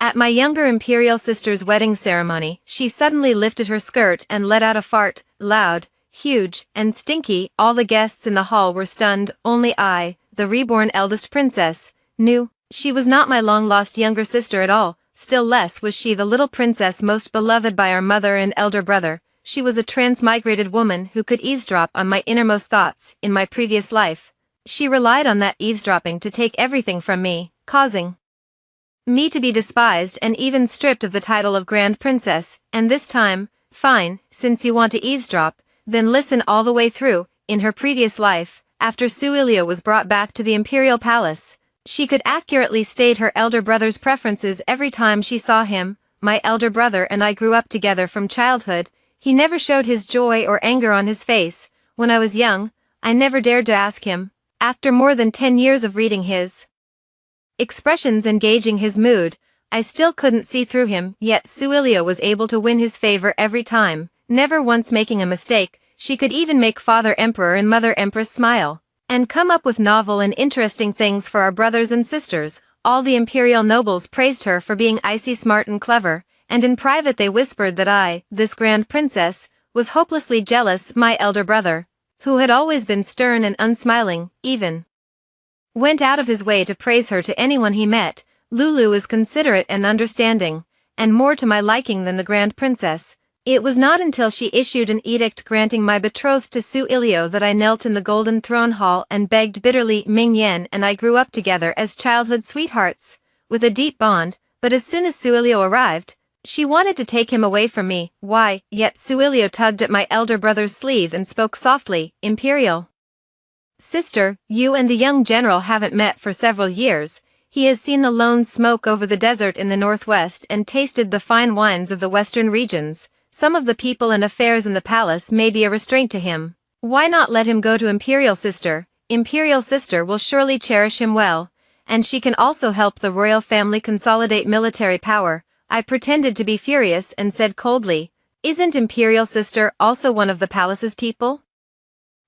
At my younger imperial sister's wedding ceremony, she suddenly lifted her skirt and let out a fart, loud, huge, and stinky. All the guests in the hall were stunned, only I, the reborn eldest princess, knew. She was not my long-lost younger sister at all, still less was she the little princess most beloved by our mother and elder brother. She was a transmigrated woman who could eavesdrop on my innermost thoughts in my previous life. She relied on that eavesdropping to take everything from me, causing me to be despised and even stripped of the title of Grand Princess, and this time, fine, since you want to eavesdrop, then listen all the way through. In her previous life, after Suilio was brought back to the imperial palace, she could accurately state her elder brother's preferences every time she saw him. My elder brother and I grew up together from childhood. He never showed his joy or anger on his face. When I was young, I never dared to ask him. After more than 10 years of reading his expressions and gauging his mood, I still couldn't see through him, yet Suilio was able to win his favor every time, never once making a mistake. She could even make Father Emperor and Mother Empress smile, and come up with novel and interesting things for our brothers and sisters. All the imperial nobles praised her for being icy smart and clever, and in private they whispered that I, this grand princess, was hopelessly jealous. My elder brother, who had always been stern and unsmiling, even went out of his way to praise her to anyone he met. Lulu is considerate and understanding, and more to my liking than the grand princess. It was not until she issued an edict granting my betroth to Suilio that I knelt in the golden throne hall and begged bitterly. Ming Yen and I grew up together as childhood sweethearts, with a deep bond, but as soon as Suilio arrived, she wanted to take him away from me. Why? Yet Suilio tugged at my elder brother's sleeve and spoke softly. Imperial sister, you and the young general haven't met for several years. He has seen the lone smoke over the desert in the northwest and tasted the fine wines of the western regions. Some of the people and affairs in the palace may be a restraint to him. Why not let him go to Imperial Sister? Imperial Sister will surely cherish him well, and she can also help the royal family consolidate military power. I pretended to be furious and said coldly, "Isn't Imperial Sister also one of the palace's people?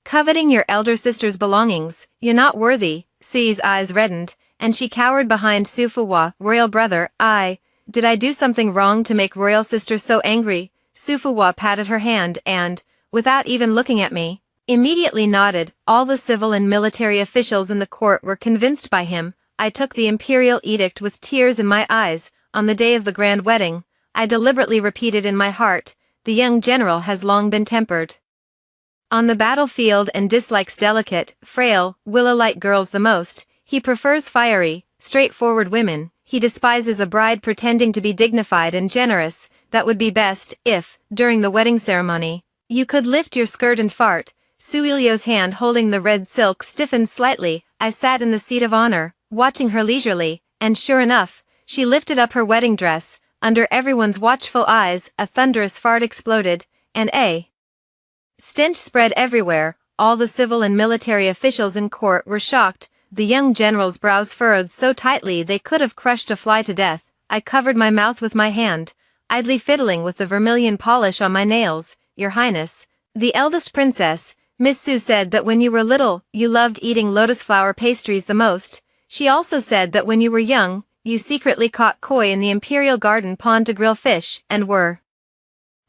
Coveting your elder sister's belongings, you're not worthy." Sui's eyes reddened, and she cowered behind Sufuwa. Royal brother, did I do something wrong to make royal sister so angry? Sufuwa patted her hand and, without even looking at me, immediately nodded. All the civil and military officials in the court were convinced by him. I took the imperial edict with tears in my eyes. On the day of the grand wedding, I deliberately repeated in my heart, the young general has long been tempered on the battlefield and dislikes delicate, frail, willow-like girls the most. He prefers fiery, straightforward women. He despises a bride pretending to be dignified and generous. That would be best if, during the wedding ceremony, you could lift your skirt and fart. Suilio's hand holding the red silk stiffened slightly. I sat in the seat of honor, watching her leisurely, and sure enough, she lifted up her wedding dress. Under everyone's watchful eyes, a thunderous fart exploded, and a stench spread everywhere. All the civil and military officials in court were shocked. The young general's brows furrowed so tightly they could have crushed a fly to death. I covered my mouth with my hand, idly fiddling with the vermilion polish on my nails. Your Highness, the eldest princess, Miss Su said that when you were little, you loved eating lotus flower pastries the most. She also said that when you were young, you secretly caught koi in the imperial garden pond to grill fish, and were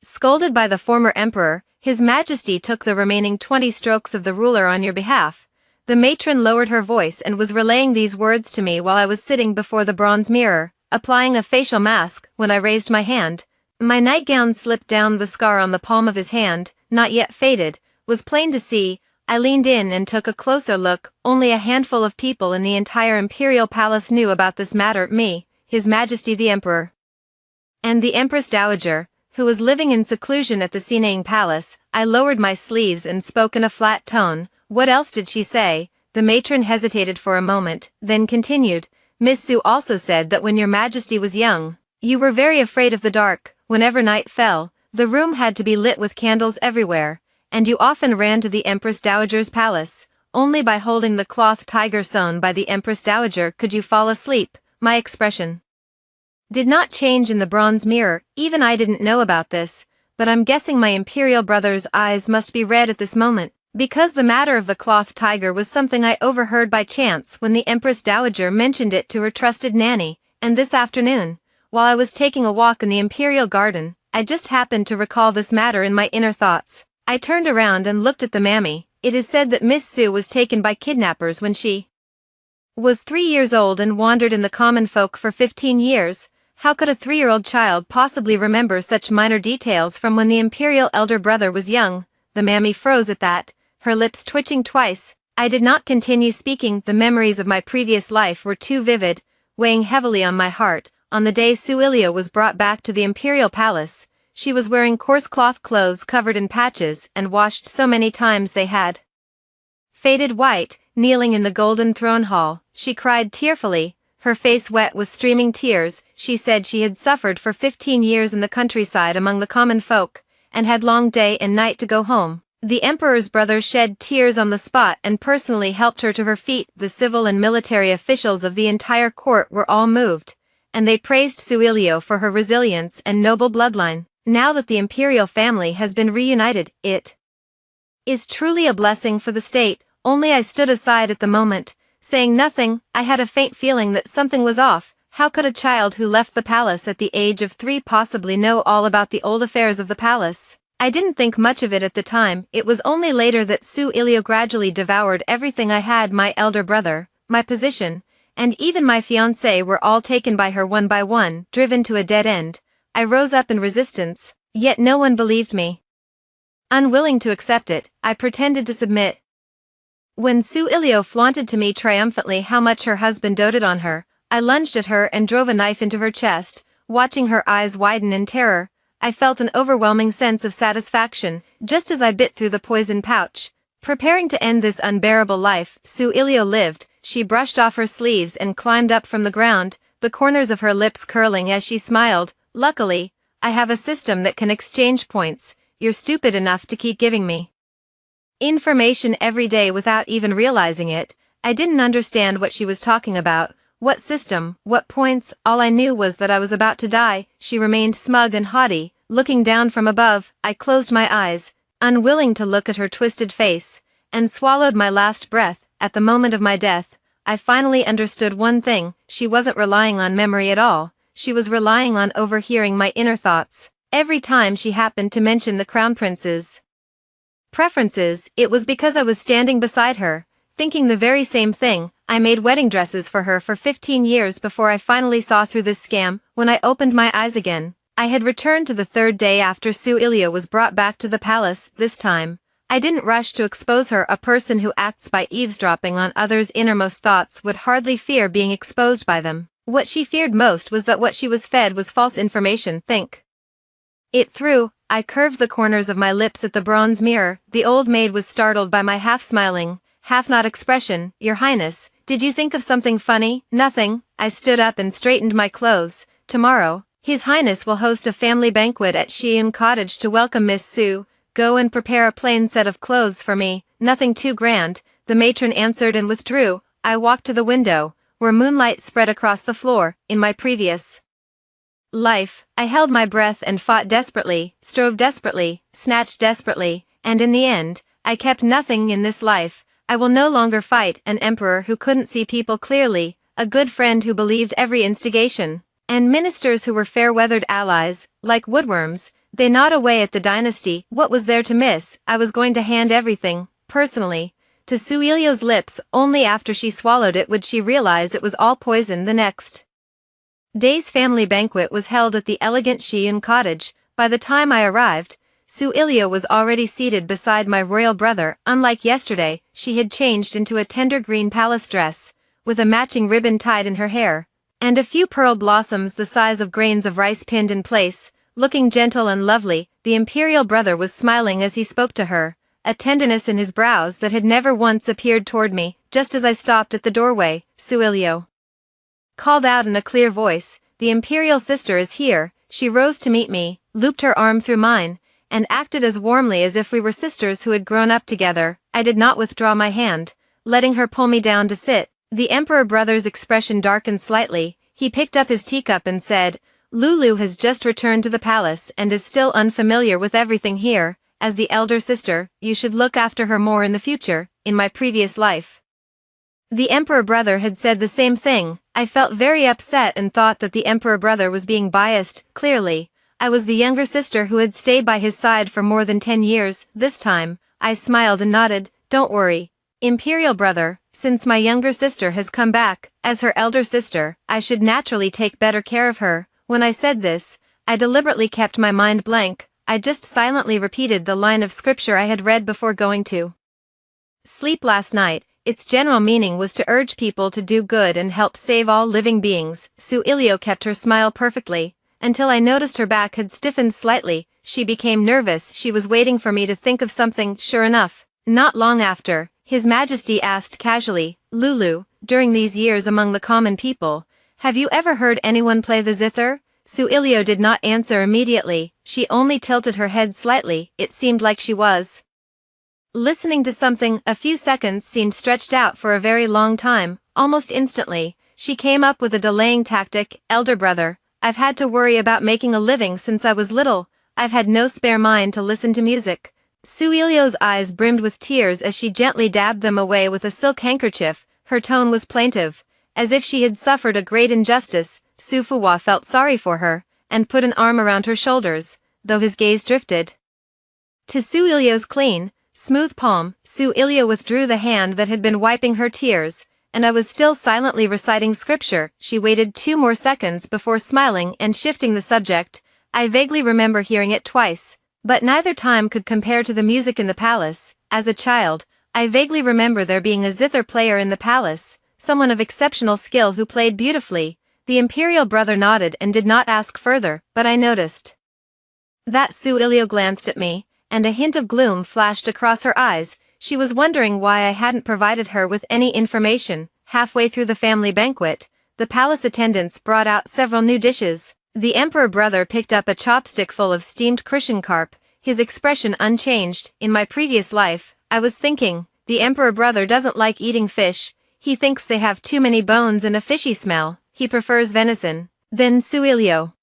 scolded by the former emperor. His Majesty took the remaining 20 strokes of the ruler on your behalf. The matron lowered her voice and was relaying these words to me while I was sitting before the bronze mirror, applying a facial mask. When I raised my hand, my nightgown slipped down. The scar on the palm of his hand, not yet faded, was plain to see. I leaned in and took a closer look. Only a handful of people in the entire imperial palace knew about this matter. Me, His Majesty the Emperor, and the Empress Dowager, who was living in seclusion at the Sinang Palace. I lowered my sleeves and spoke in a flat tone. What else did she say? The matron hesitated for a moment, then continued. Miss Su also said that when your Majesty was young, you were very afraid of the dark. Whenever night fell, the room had to be lit with candles everywhere, and you often ran to the Empress Dowager's palace. Only by holding the cloth tiger sewn by the Empress Dowager could you fall asleep. My expression did not change in the bronze mirror. Even I didn't know about this, but I'm guessing my imperial brother's eyes must be red at this moment, because the matter of the cloth tiger was something I overheard by chance when the Empress Dowager mentioned it to her trusted nanny, and this afternoon, while I was taking a walk in the imperial garden, I just happened to recall this matter in my inner thoughts. I turned around and looked at the mammy. It is said that Miss Sue was taken by kidnappers when she was 3 years old and wandered in the common folk for 15 years. How could a 3-year-old child possibly remember such minor details from when the imperial elder brother was young? The mammy froze at that, her lips twitching twice. I did not continue speaking. The memories of my previous life were too vivid, weighing heavily on my heart. On the day Sue Ilio was brought back to the imperial palace, she was wearing coarse cloth clothes covered in patches and washed so many times they had faded white. Kneeling in the golden throne hall, she cried tearfully, her face wet with streaming tears. She said she had suffered for 15 years in the countryside among the common folk, and had longed day and night to go home. The emperor's brother shed tears on the spot and personally helped her to her feet. The civil and military officials of the entire court were all moved, and they praised Sue Ilio for her resilience and noble bloodline. Now that the imperial family has been reunited, it is truly a blessing for the state. Only I stood aside at the moment, saying nothing. I had a faint feeling that something was off. How could a child who left the palace at the age of 3 possibly know all about the old affairs of the palace? I didn't think much of it at the time. It was only later that Sue Ilio gradually devoured everything I had. My elder brother, my position, and even my fiancé were all taken by her one by one, driven to a dead end. I rose up in resistance, yet no one believed me. Unwilling to accept it, I pretended to submit. When Sue Ilio flaunted to me triumphantly how much her husband doted on her, I lunged at her and drove a knife into her chest. Watching her eyes widen in terror, I felt an overwhelming sense of satisfaction. Just as I bit through the poison pouch, preparing to end this unbearable life Sue Ilio lived, she brushed off her sleeves and climbed up from the ground, the corners of her lips curling as she smiled. Luckily, I have a system that can exchange points. You're stupid enough to keep giving me information every day without even realizing it. I didn't understand what she was talking about. What system, what points? All I knew was that I was about to die. She remained smug and haughty, looking down from above. I closed my eyes, unwilling to look at her twisted face, and swallowed my last breath. At the moment of my death, I finally understood one thing. She wasn't relying on memory at all. She was relying on overhearing my inner thoughts. Every time she happened to mention the crown prince's preferences, it was because I was standing beside her, thinking the very same thing. I made wedding dresses for her for 15 years before I finally saw through this scam. When I opened my eyes again, I had returned to the 3rd day after Sue Ilio was brought back to the palace. This time, I didn't rush to expose her. A person who acts by eavesdropping on others' innermost thoughts would hardly fear being exposed by them. What she feared most was that what she was fed was false information. Think it through. I curved the corners of my lips at the bronze mirror. The old maid was startled by my half-smiling, half-not expression. Your Highness, did you think of something funny? Nothing. I stood up and straightened my clothes. Tomorrow, His Highness will host a family banquet at Sheehan Cottage to welcome Miss Sue. Go and prepare a plain set of clothes for me, nothing too grand. The matron answered and withdrew. I walked to the window, where moonlight spread across the floor. In my previous life, I held my breath and fought desperately, strove desperately, snatched desperately, and in the end, I kept nothing. In this life, I will no longer fight an emperor who couldn't see people clearly, a good friend who believed every instigation, and ministers who were fair-weathered allies. Like woodworms, they gnawed away at the dynasty. What was there to miss? I was going to hand everything, personally, to Sue Ilio's lips. Only after she swallowed it would she realize it was all poison. The next day's family banquet was held at the elegant Sheehan Cottage. By the time I arrived, Sue Ilio was already seated beside my royal brother. Unlike yesterday, she had changed into a tender green palace dress, with a matching ribbon tied in her hair, and a few pearl blossoms the size of grains of rice pinned in place. Looking gentle and lovely, the imperial brother was smiling as he spoke to her, a tenderness in his brows that had never once appeared toward me. Just as I stopped at the doorway, Sue Ilio called out in a clear voice, "The imperial sister is here." She rose to meet me, looped her arm through mine, and acted as warmly as if we were sisters who had grown up together. I did not withdraw my hand, letting her pull me down to sit. The emperor brother's expression darkened slightly. He picked up his teacup and said, "Lulu has just returned to the palace and is still unfamiliar with everything here. As the elder sister, you should look after her more in the future. In my previous life, The emperor brother had said the same thing. I felt very upset and thought that the emperor brother was being biased. Clearly, I was the younger sister who had stayed by his side for more than 10 years. This time, I smiled and nodded. Don't worry, imperial brother, since my younger sister has come back, as her elder sister, I should naturally take better care of her. When I said this, I deliberately kept my mind blank. I just silently repeated the line of scripture I had read before going to sleep last night. Its general meaning was to urge people to do good and help save all living beings. Su Ilio kept her smile perfectly, until I noticed her back had stiffened slightly. She became nervous. She was waiting for me to think of something. Sure enough, not long after, His Majesty asked casually, Lulu, during these years among the common people, have you ever heard anyone play the zither? Su Ilio did not answer immediately. She only tilted her head slightly. It seemed like she was listening to something. A few seconds seemed stretched out for a very long time. Almost instantly, she came up with a delaying tactic. Elder brother, I've had to worry about making a living since I was little. I've had no spare mind to listen to music. Su Ilio's eyes brimmed with tears as she gently dabbed them away with a silk handkerchief. Her tone was plaintive, as if she had suffered a great injustice. Su Fuwa felt sorry for her, and put an arm around her shoulders, though his gaze drifted to Su Ilio's clean, smooth palm. Su Ilio withdrew the hand that had been wiping her tears, and I was still silently reciting scripture. She waited 2 more seconds before smiling and shifting the subject. I vaguely remember hearing it twice, but neither time could compare to the music in the palace. As a child, I vaguely remember there being a zither player in the palace, someone of exceptional skill who played beautifully. The imperial brother nodded and did not ask further, but I noticed that Su Ilio glanced at me, and a hint of gloom flashed across her eyes. She was wondering why I hadn't provided her with any information. Halfway through the family banquet, the palace attendants brought out several new dishes. The emperor brother picked up a chopstick full of steamed Crucian carp, his expression unchanged. In my previous life, I was thinking, the emperor brother doesn't like eating fish. He thinks they have too many bones and a fishy smell. He prefers venison. Then Su Ilio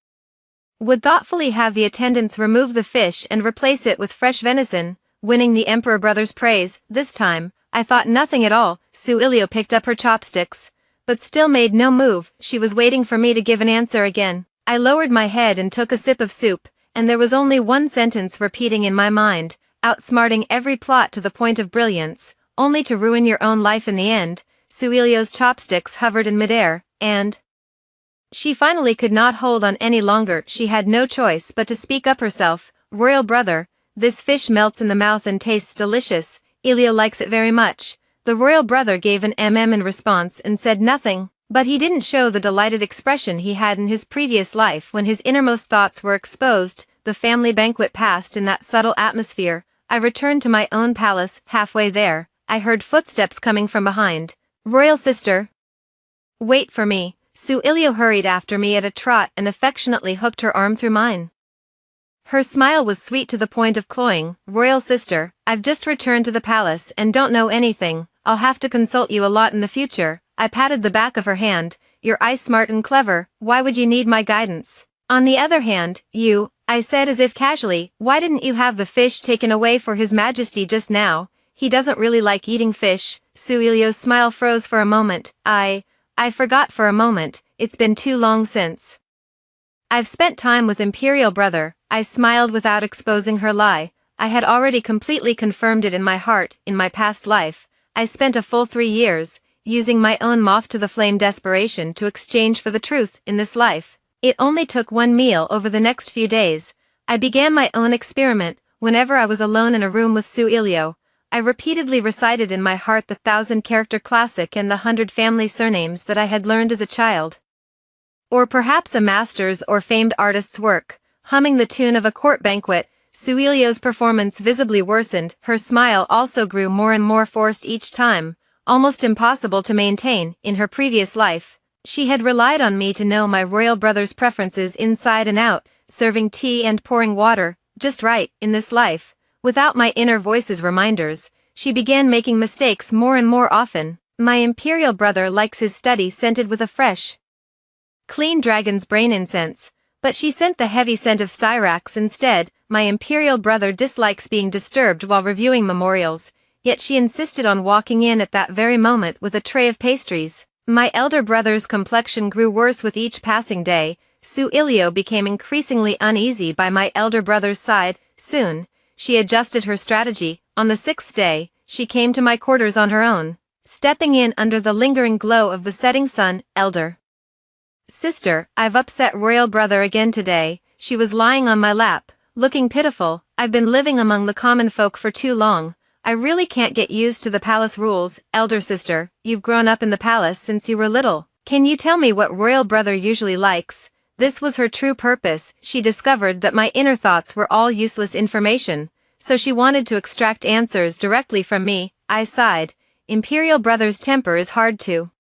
would thoughtfully have the attendants remove the fish and replace it with fresh venison, winning the emperor brother's praise. This time, I thought nothing at all. Su Ilio picked up her chopsticks, but still made no move. She was waiting for me to give an answer again. I lowered my head and took a sip of soup, and there was only one sentence repeating in my mind, outsmarting every plot to the point of brilliance, only to ruin your own life in the end. Su Ilio's chopsticks hovered in midair, and she finally could not hold on any longer. She had no choice but to speak up herself. Royal brother, this fish melts in the mouth and tastes delicious. Ilio likes it very much. The royal brother gave an in response and said nothing, but he didn't show the delighted expression he had in his previous life when his innermost thoughts were exposed. The family banquet passed in that subtle atmosphere. I returned to my own palace. Halfway there, I heard footsteps coming from behind. Royal sister, wait for me. Su Ilio hurried after me at a trot and affectionately hooked her arm through mine. Her smile was sweet to the point of cloying. Royal sister, I've just returned to the palace and don't know anything. I'll have to consult you a lot in the future. I patted the back of her hand. You're smart and clever. Why would you need my guidance? On the other hand, I said as if casually, why didn't you have the fish taken away for His Majesty just now? He doesn't really like eating fish. Su Ilio's smile froze for a moment. I forgot for a moment. It's been too long since I've spent time with imperial brother. I smiled without exposing her lie. I had already completely confirmed it in my heart. In my past life, I spent a full 3 years, using my own moth to the flame desperation to exchange for the truth. In this life, it only took 1 meal. Over the next few days, I began my own experiment. Whenever I was alone in a room with Su Ilio, I repeatedly recited in my heart the 1,000-character classic and the 100 family surnames that I had learned as a child. Or perhaps a master's or famed artist's work, humming the tune of a court banquet. Su Ilio's performance visibly worsened. Her smile also grew more and more forced each time, almost impossible to maintain. In her previous life, she had relied on me to know my royal brother's preferences inside and out, serving tea and pouring water, just right. In this life, without my inner voice's reminders, she began making mistakes more and more often. My imperial brother likes his study scented with a fresh, clean dragon's brain incense, but she sent the heavy scent of styrax instead. My imperial brother dislikes being disturbed while reviewing memorials. yet she insisted on walking in at that very moment with a tray of pastries. My elder brother's complexion grew worse with each passing day. Su Ilio became increasingly uneasy by my elder brother's side. Soon, she adjusted her strategy. On the 6th day, she came to my quarters on her own. Stepping in under the lingering glow of the setting sun, elder sister, I've upset royal brother again today. She was lying on my lap, looking pitiful. I've been living among the common folk for too long. I really can't get used to the palace rules. Elder sister, you've grown up in the palace since you were little. Can you tell me what royal brother usually likes? This was her true purpose. She discovered that my inner thoughts were all useless information, so she wanted to extract answers directly from me. I sighed. Imperial brother's temper is hard to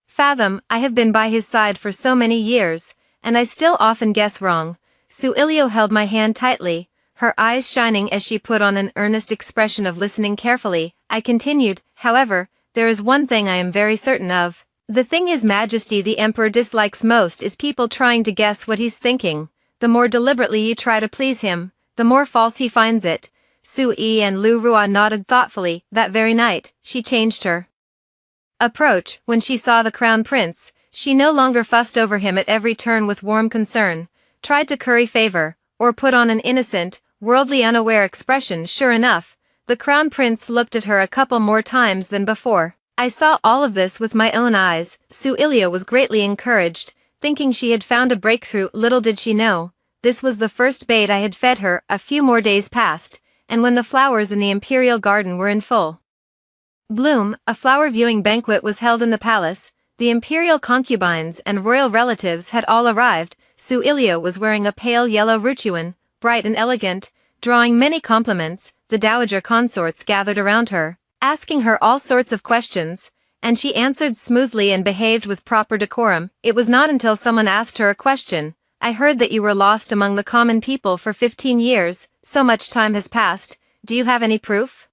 fathom. I have been by his side for so many years, and I still often guess wrong. Su Ilio held my hand tightly, her eyes shining as she put on an earnest expression of listening carefully. I continued, however, there is one thing I am very certain of. The thing His Majesty the Emperor dislikes most is people trying to guess what he's thinking. The more deliberately you try to please him, the more false he finds it. Su Yi and Lu Rua nodded thoughtfully. That very night, she changed her approach. When she saw the crown prince, she no longer fussed over him at every turn with warm concern, tried to curry favor, or put on an innocent, worldly unaware expression. Sure enough, the crown prince looked at her a couple more times than before. I saw all of this with my own eyes. Su Ilio was greatly encouraged, thinking she had found a breakthrough. Little did she know, this was the first bait I had fed her. A few more days passed, and when the flowers in the imperial garden were in full bloom, a flower viewing banquet was held in the palace. The imperial concubines and royal relatives had all arrived. Su Ilio was wearing a pale yellow ruchuan, bright and elegant, drawing many compliments. The dowager consorts gathered around her, asking her all sorts of questions, and she answered smoothly and behaved with proper decorum. It was not until someone asked her a question. I heard that you were lost among the common people for 15 years, so much time has passed. Do you have any proof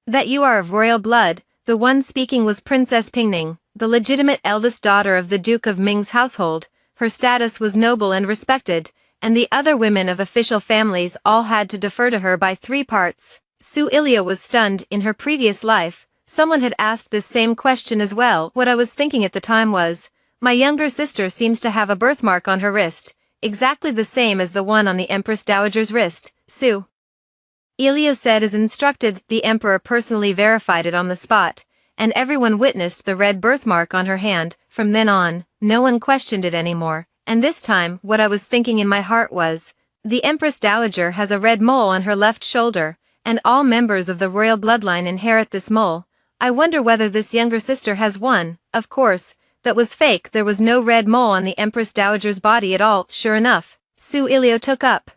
that you are of royal blood? The one speaking was Princess Pingning, the legitimate eldest daughter of the Duke of Ming's household. Her status was noble and respected, and the other women of official families all had to defer to her by 3 parts. Su Ilio was stunned. In her previous life, someone had asked this same question as well. What I was thinking at the time was, my younger sister seems to have a birthmark on her wrist, exactly the same as the one on the Empress Dowager's wrist. Su Ilio said as instructed. The emperor personally verified it on the spot, and everyone witnessed the red birthmark on her hand. From then on, no one questioned it anymore, and this time what I was thinking in my heart was, the Empress Dowager has a red mole on her left shoulder, and all members of the royal bloodline inherit this mole. I wonder whether this younger sister has one. Of course, that was fake. There was no red mole on the Empress Dowager's body at all. Sure enough, Su Ilio took up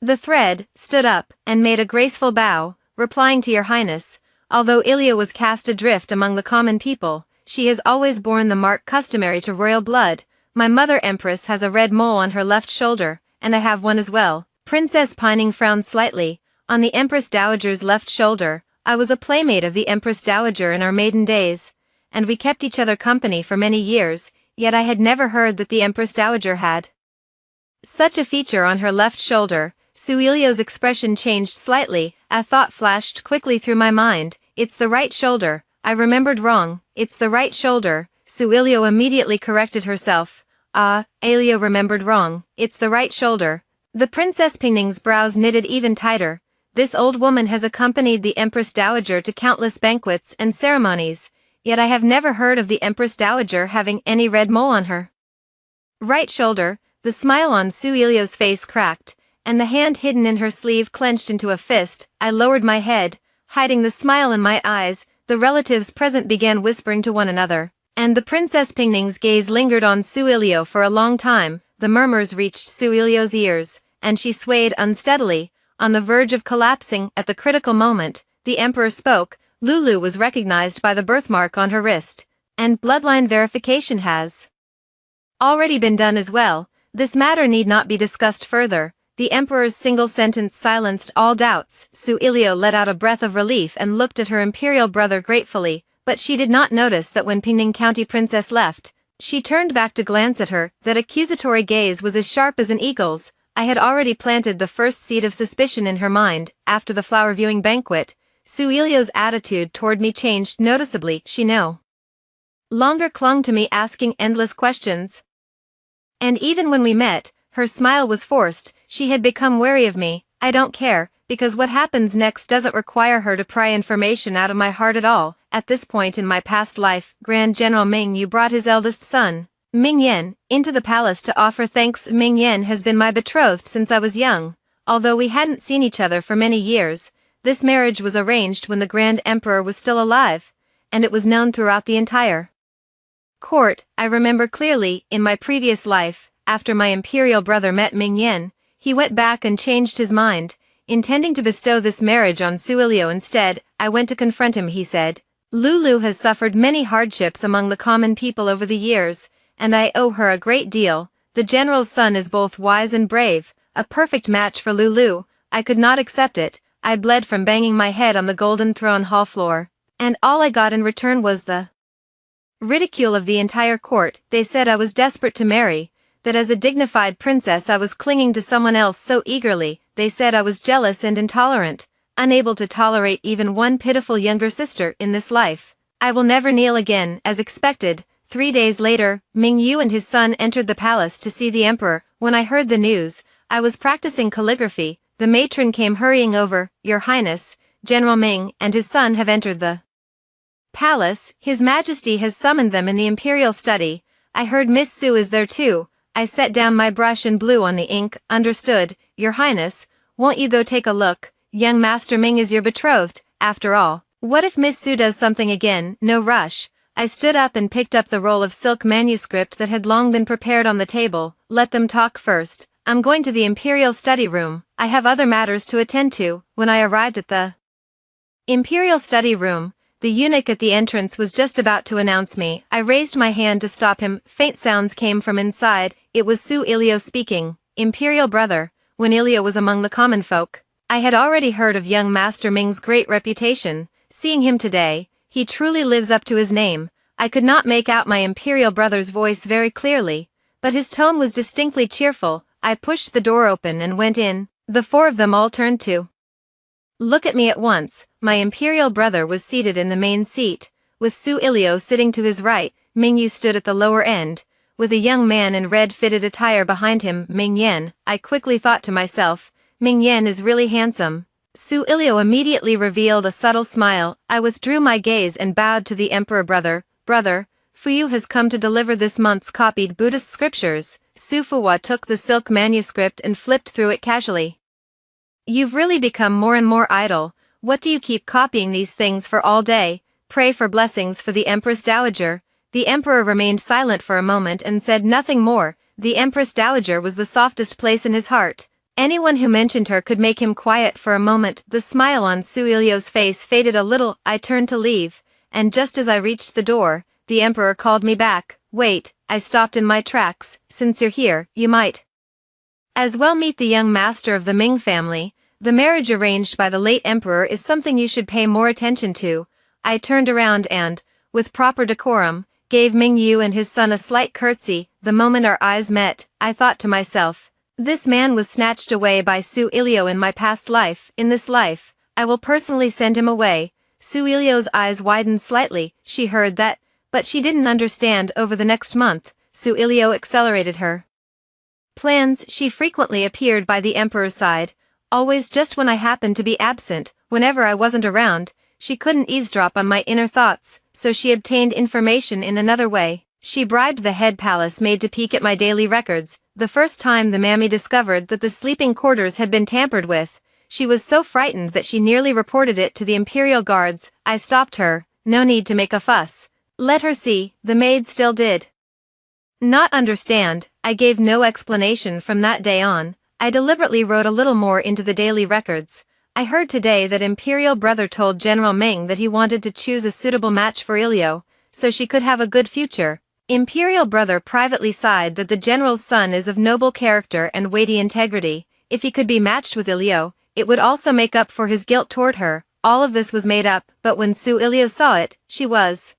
the thread, stood up, and made a graceful bow, replying to Your Highness. Although Ilio was cast adrift among the common people, she has always borne the mark customary to royal blood. My mother Empress has a red mole on her left shoulder, and I have one as well. Princess Pining frowned slightly. On the Empress Dowager's left shoulder, I was a playmate of the Empress Dowager in our maiden days, and we kept each other company for many years, yet I had never heard that the Empress Dowager had such a feature on her left shoulder. Su Ilio's expression changed slightly. A thought flashed quickly through my mind. It's the right shoulder. I remembered wrong. It's the right shoulder. Su Ilio immediately corrected herself. Ilio remembered wrong. It's the right shoulder. The Princess Pingning's brows knitted even tighter. This old woman has accompanied the Empress Dowager to countless banquets and ceremonies, yet I have never heard of the Empress Dowager having any red mole on her right shoulder. The smile on Su Ilio's face cracked, and the hand hidden in her sleeve clenched into a fist. I lowered my head, hiding the smile in my eyes. The relatives present began whispering to one another, and the Princess Pingning's gaze lingered on Su Ilio for a long time. The murmurs reached Su Ilio's ears, and she swayed unsteadily, on the verge of collapsing. At the critical moment, the emperor spoke. Lulu was recognized by the birthmark on her wrist, and bloodline verification has already been done as well. This matter need not be discussed further. The emperor's single sentence silenced all doubts. Su Ilio let out a breath of relief and looked at her imperial brother gratefully, but she did not notice that when Pingning County Princess left, she turned back to glance at her. That accusatory gaze was as sharp as an eagle's. I had already planted the first seed of suspicion in her mind. After the flower viewing banquet, Suilio's attitude toward me changed noticeably. She no longer clung to me asking endless questions. And even when we met, her smile was forced. She had become wary of me. I don't care, because what happens next doesn't require her to pry information out of my heart at all. At this point in my past life, Grand General Ming Yu brought his eldest son, Ming Yen, into the palace to offer thanks. Ming Yen has been my betrothed since I was young. Although we hadn't seen each other for many years, this marriage was arranged when the Grand Emperor was still alive, and it was known throughout the entire court. I remember clearly, in my previous life, after my imperial brother met Ming Yen, he went back and changed his mind, intending to bestow this marriage on Suilio instead. I went to confront him. He said, Lulu has suffered many hardships among the common people over the years, and I owe her a great deal. The general's son is both wise and brave, a perfect match for Lulu. I could not accept it. I bled from banging my head on the golden throne hall floor, and all I got in return was the ridicule of the entire court. They said I was desperate to marry, that as a dignified princess I was clinging to someone else so eagerly. They said I was jealous and intolerant, unable to tolerate even one pitiful younger sister in this life. I will never kneel again. As expected, 3 days later, Ming Yu and his son entered the palace to see the emperor. When I heard the news, I was practicing calligraphy. The matron came hurrying over. Your Highness, General Ming and his son have entered the palace. His Majesty has summoned them in the imperial study. I heard Miss Su is there too. I set down my brush and blew on the ink. Understood, Your Highness. Won't you go take a look? Young Master Ming is your betrothed, after all. What if Miss Su does something again? No rush. I stood up and picked up the roll of silk manuscript that had long been prepared on the table. Let them talk first. I'm going to the imperial study room. I have other matters to attend to. When I arrived at the imperial study room, the eunuch at the entrance was just about to announce me. I raised my hand to stop him. Faint sounds came from inside. It was Suilio speaking. Imperial brother. When Ilio was among the common folk, I had already heard of young Master Ming's great reputation. Seeing him today, he truly lives up to his name. I could not make out my imperial brother's voice very clearly, but his tone was distinctly cheerful. I pushed the door open and went in. The four of them all turned to look at me at once. My imperial brother was seated in the main seat, with Suilio sitting to his right. Ming Yu stood at the lower end, with a young man in red-fitted attire behind him. Ming Yen, I quickly thought to myself, Ming Yen is really handsome. Suilio immediately revealed a subtle smile. I withdrew my gaze and bowed to the emperor. Brother, Fuyu has come to deliver this month's copied Buddhist scriptures. Su Fuwa took the silk manuscript and flipped through it casually. You've really become more and more idle. What do you keep copying these things for all day? Pray for blessings for the Empress Dowager. The emperor remained silent for a moment and said nothing more. The Empress Dowager was the softest place in his heart. Anyone who mentioned her could make him quiet for a moment. The smile on Suilio's face faded a little. I turned to leave, and just as I reached the door, the emperor called me back. Wait, I stopped in my tracks. Since you're here, you might as well meet the young master of the Ming family. The marriage arranged by the late emperor is something you should pay more attention to. I turned around and, with proper decorum, gave Ming Yu and his son a slight curtsy. The moment our eyes met, I thought to myself, this man was snatched away by Suilio in my past life. In this life, I will personally send him away. Suilio's eyes widened slightly. She heard that, but she didn't understand. Over the next month, Suilio accelerated her plans. She frequently appeared by the emperor's side, always just when I happened to be absent. Whenever I wasn't around, she couldn't eavesdrop on my inner thoughts, so she obtained information in another way. She bribed the head palace maid to peek at my daily records. The first time the mammy discovered that the sleeping quarters had been tampered with, she was so frightened that she nearly reported it to the imperial guards. I stopped her. No need to make a fuss. Let her see. The maid still did not understand. I gave no explanation from that day on. I deliberately wrote a little more into the daily records. I heard today that imperial brother told General Ming that he wanted to choose a suitable match for Ilio, so she could have a good future. Imperial brother privately sighed that the general's son is of noble character and weighty integrity. If he could be matched with Ilio, it would also make up for his guilt toward her. All of this was made up, but when Suilio saw it, she was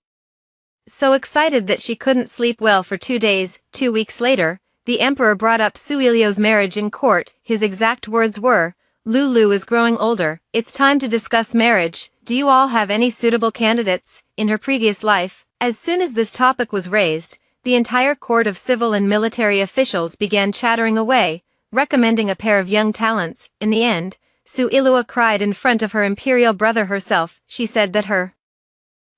so excited that she couldn't sleep well for 2 days. 2 weeks later, the emperor brought up Suilio's marriage in court. His exact words were, Lulu is growing older, it's time to discuss marriage. Do you all have any suitable candidates in her previous life? As soon as this topic was raised, the entire court of civil and military officials began chattering away, recommending a pair of young talents. In the end, Su Ilua cried in front of her imperial brother herself. She said that her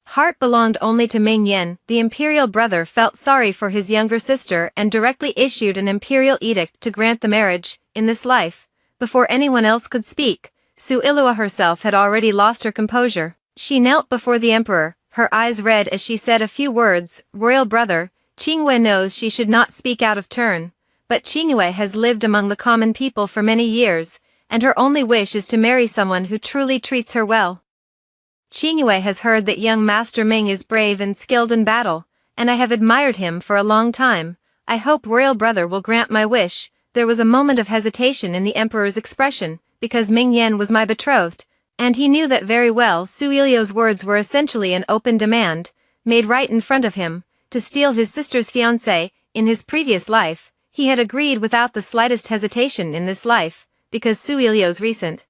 heart belonged only to Ming Yen. The imperial brother felt sorry for his younger sister and directly issued an imperial edict to grant the marriage. In this life, before anyone else could speak, Su Ilua herself had already lost her composure. She knelt before the emperor, her eyes red as she said a few words. Royal brother, Qingyue knows she should not speak out of turn, but Qingyue has lived among the common people for many years, and her only wish is to marry someone who truly treats her well. Qingyue has heard that young Master Ming is brave and skilled in battle, and I have admired him for a long time. I hope royal brother will grant my wish. There was a moment of hesitation in the emperor's expression, because Ming Yen was my betrothed, and he knew that very well. Su Ilio's words were essentially an open demand, made right in front of him, to steal his sister's fiancé. In his previous life, he had agreed without the slightest hesitation. In this life, because Su Ilio's recent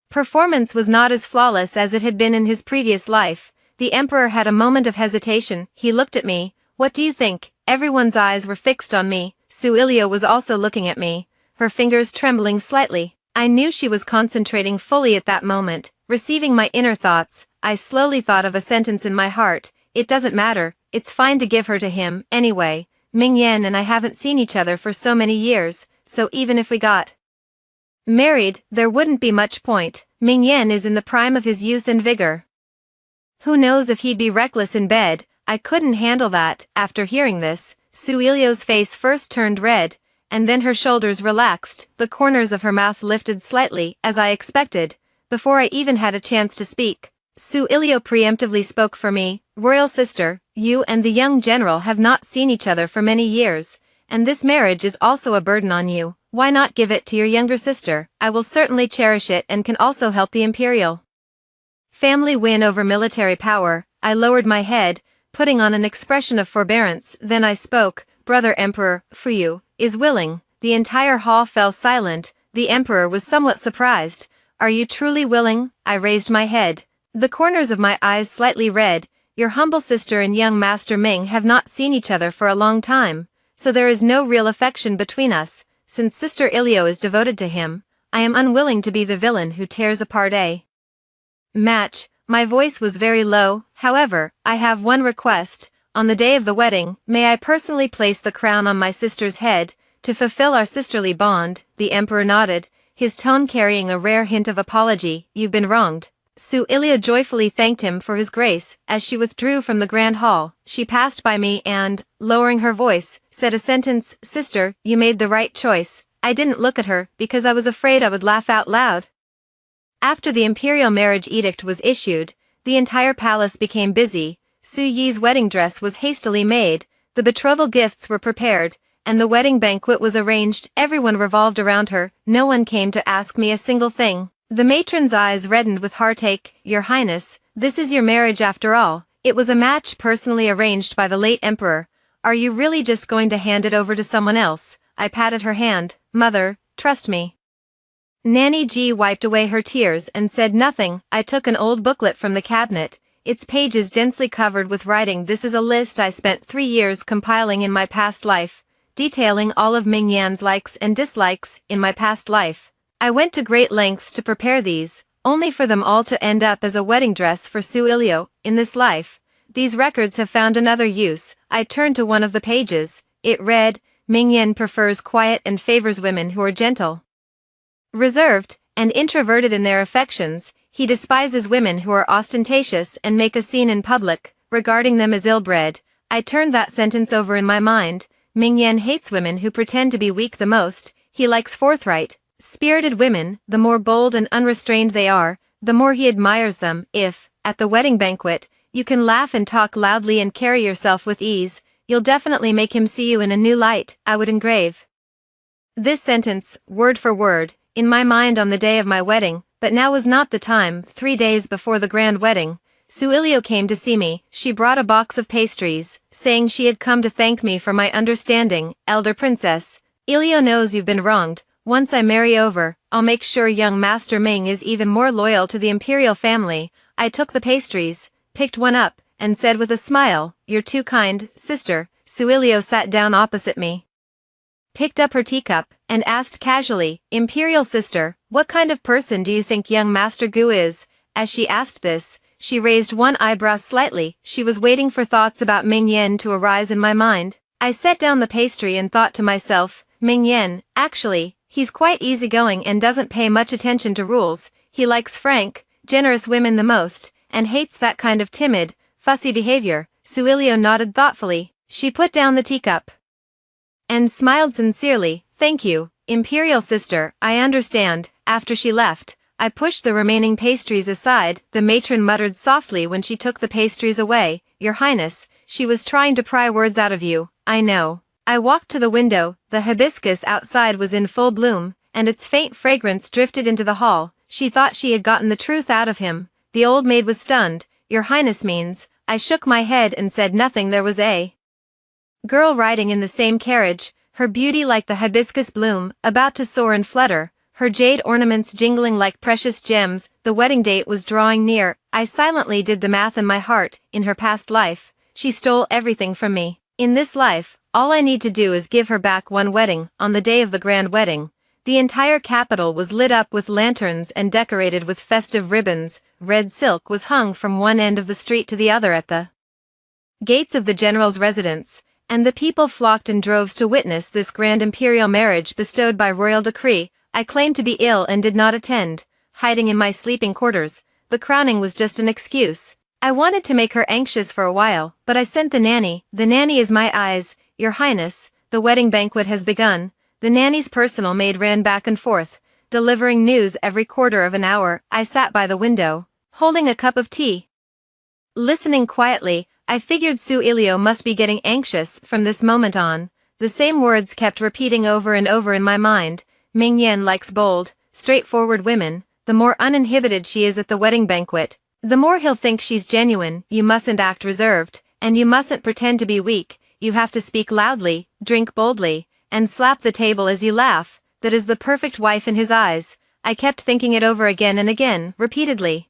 performance was not as flawless as it had been in his previous life, the emperor had a moment of hesitation. He looked at me. What do you think? Everyone's eyes were fixed on me. Su Ilio was also looking at me, her fingers trembling slightly. I knew she was concentrating fully at that moment, receiving my inner thoughts. I slowly thought of a sentence in my heart. It doesn't matter, it's fine to give her to him. Anyway, Ming Yen and I haven't seen each other for so many years, so even if we got married, there wouldn't be much point. Ming Yen is in the prime of his youth and vigor. Who knows if he'd be reckless in bed? I couldn't handle that. After hearing this, Su Ilio's face first turned red, and then her shoulders relaxed, the corners of her mouth lifted slightly, as I expected. Before I even had a chance to speak, Su Ilio preemptively spoke for me. Royal sister, you and the young general have not seen each other for many years, and this marriage is also a burden on you. Why not give it to your younger sister? I will certainly cherish it and can also help the imperial family win over military power. I lowered my head, putting on an expression of forbearance. Then I spoke. Brother Emperor, Fuyu is willing. The entire hall fell silent. The emperor was somewhat surprised. Are you truly willing? I raised my head, the corners of my eyes slightly red. Your humble sister and young Master Ming have not seen each other for a long time, so there is no real affection between us. Since Sister Ilio is devoted to him, I am unwilling to be the villain who tears apart a match. My voice was very low. However, I have one request. On the day of the wedding, may I personally place the crown on my sister's head, to fulfill our sisterly bond. The emperor nodded, his tone carrying a rare hint of apology. You've been wronged. Su Ilio joyfully thanked him for his grace. As she withdrew from the grand hall, she passed by me and, lowering her voice, said a sentence. Sister, you made the right choice. I didn't look at her because I was afraid I would laugh out loud. After the imperial marriage edict was issued, the entire palace became busy. Su Yi's wedding dress was hastily made, the betrothal gifts were prepared, and the wedding banquet was arranged. Everyone revolved around her. No one came to ask me a single thing. The matron's eyes reddened with heartache. Your Highness, this is your marriage after all. It was a match personally arranged by the late emperor. Are you really just going to hand it over to someone else? I patted her hand. Mother, trust me. Nanny G wiped away her tears and said nothing. I took an old booklet from the cabinet, its pages densely covered with writing. This is a list I spent 3 years compiling in my past life, detailing all of Ming Yan's likes and dislikes in my past life. I went to great lengths to prepare these, only for them all to end up as a wedding dress for Su Ilio. In this life, these records have found another use. I turned to one of the pages. It read, Ming Yan prefers quiet and favors women who are gentle, reserved, and introverted in their affections. He despises women who are ostentatious and make a scene in public, regarding them as ill-bred. I turned that sentence over in my mind. Ming Yan hates women who pretend to be weak the most. He likes forthright, spirited women. The more bold and unrestrained they are, the more he admires them. If, at the wedding banquet, you can laugh and talk loudly and carry yourself with ease, you'll definitely make him see you in a new light. I would engrave this sentence, word for word, in my mind on the day of my wedding, but now was not the time. 3 days before the grand wedding, Su Ilio came to see me. She brought a box of pastries, saying she had come to thank me for my understanding. Elder princess, Ilio knows you've been wronged. Once I marry over, I'll make sure young Master Ming is even more loyal to the imperial family. I took the pastries, picked one up, and said with a smile, "You're too kind, sister." Suilio sat down opposite me, picked up her teacup, and asked casually, "Imperial sister, what kind of person do you think young Master Gu is?" As she asked this, she raised one eyebrow slightly. She was waiting for thoughts about Ming Yen to arise in my mind. I set down the pastry and thought to myself, Ming Yen, actually, he's quite easygoing and doesn't pay much attention to rules. He likes frank, generous women the most, and hates that kind of timid, fussy behavior. Suilio nodded thoughtfully. She put down the teacup and smiled sincerely. "Thank you, Imperial sister, I understand." After she left, I pushed the remaining pastries aside. The matron muttered softly when she took the pastries away, "Your Highness, she was trying to pry words out of you." "I know." I walked to the window. The hibiscus outside was in full bloom, and its faint fragrance drifted into the hall. She thought she had gotten the truth out of him. The old maid was stunned. "Your Highness means..." I shook my head and said nothing. There was a girl riding in the same carriage, her beauty like the hibiscus bloom, about to soar and flutter, her jade ornaments jingling like precious gems. The wedding date was drawing near. I silently did the math in my heart. In her past life, she stole everything from me. In this life, all I need to do is give her back one wedding. On the day of the grand wedding, the entire capital was lit up with lanterns and decorated with festive ribbons. Red silk was hung from one end of the street to the other at the gates of the general's residence, and the people flocked in droves to witness this grand imperial marriage bestowed by royal decree. I claimed to be ill and did not attend, hiding in my sleeping quarters. The crowning was just an excuse. I wanted to make her anxious for a while, but I sent the nanny. The nanny is my eyes. "Your Highness, the wedding banquet has begun." The nanny's personal maid ran back and forth, delivering news every quarter of an hour. I sat by the window, holding a cup of tea, listening quietly. I figured Suilio must be getting anxious from this moment on. The same words kept repeating over and over in my mind. Ming Yen likes bold, straightforward women. The more uninhibited she is at the wedding banquet, the more he'll think she's genuine. You mustn't act reserved, and you mustn't pretend to be weak. You have to speak loudly, drink boldly, and slap the table as you laugh. That is the perfect wife in his eyes. I kept thinking it over again and again, repeatedly.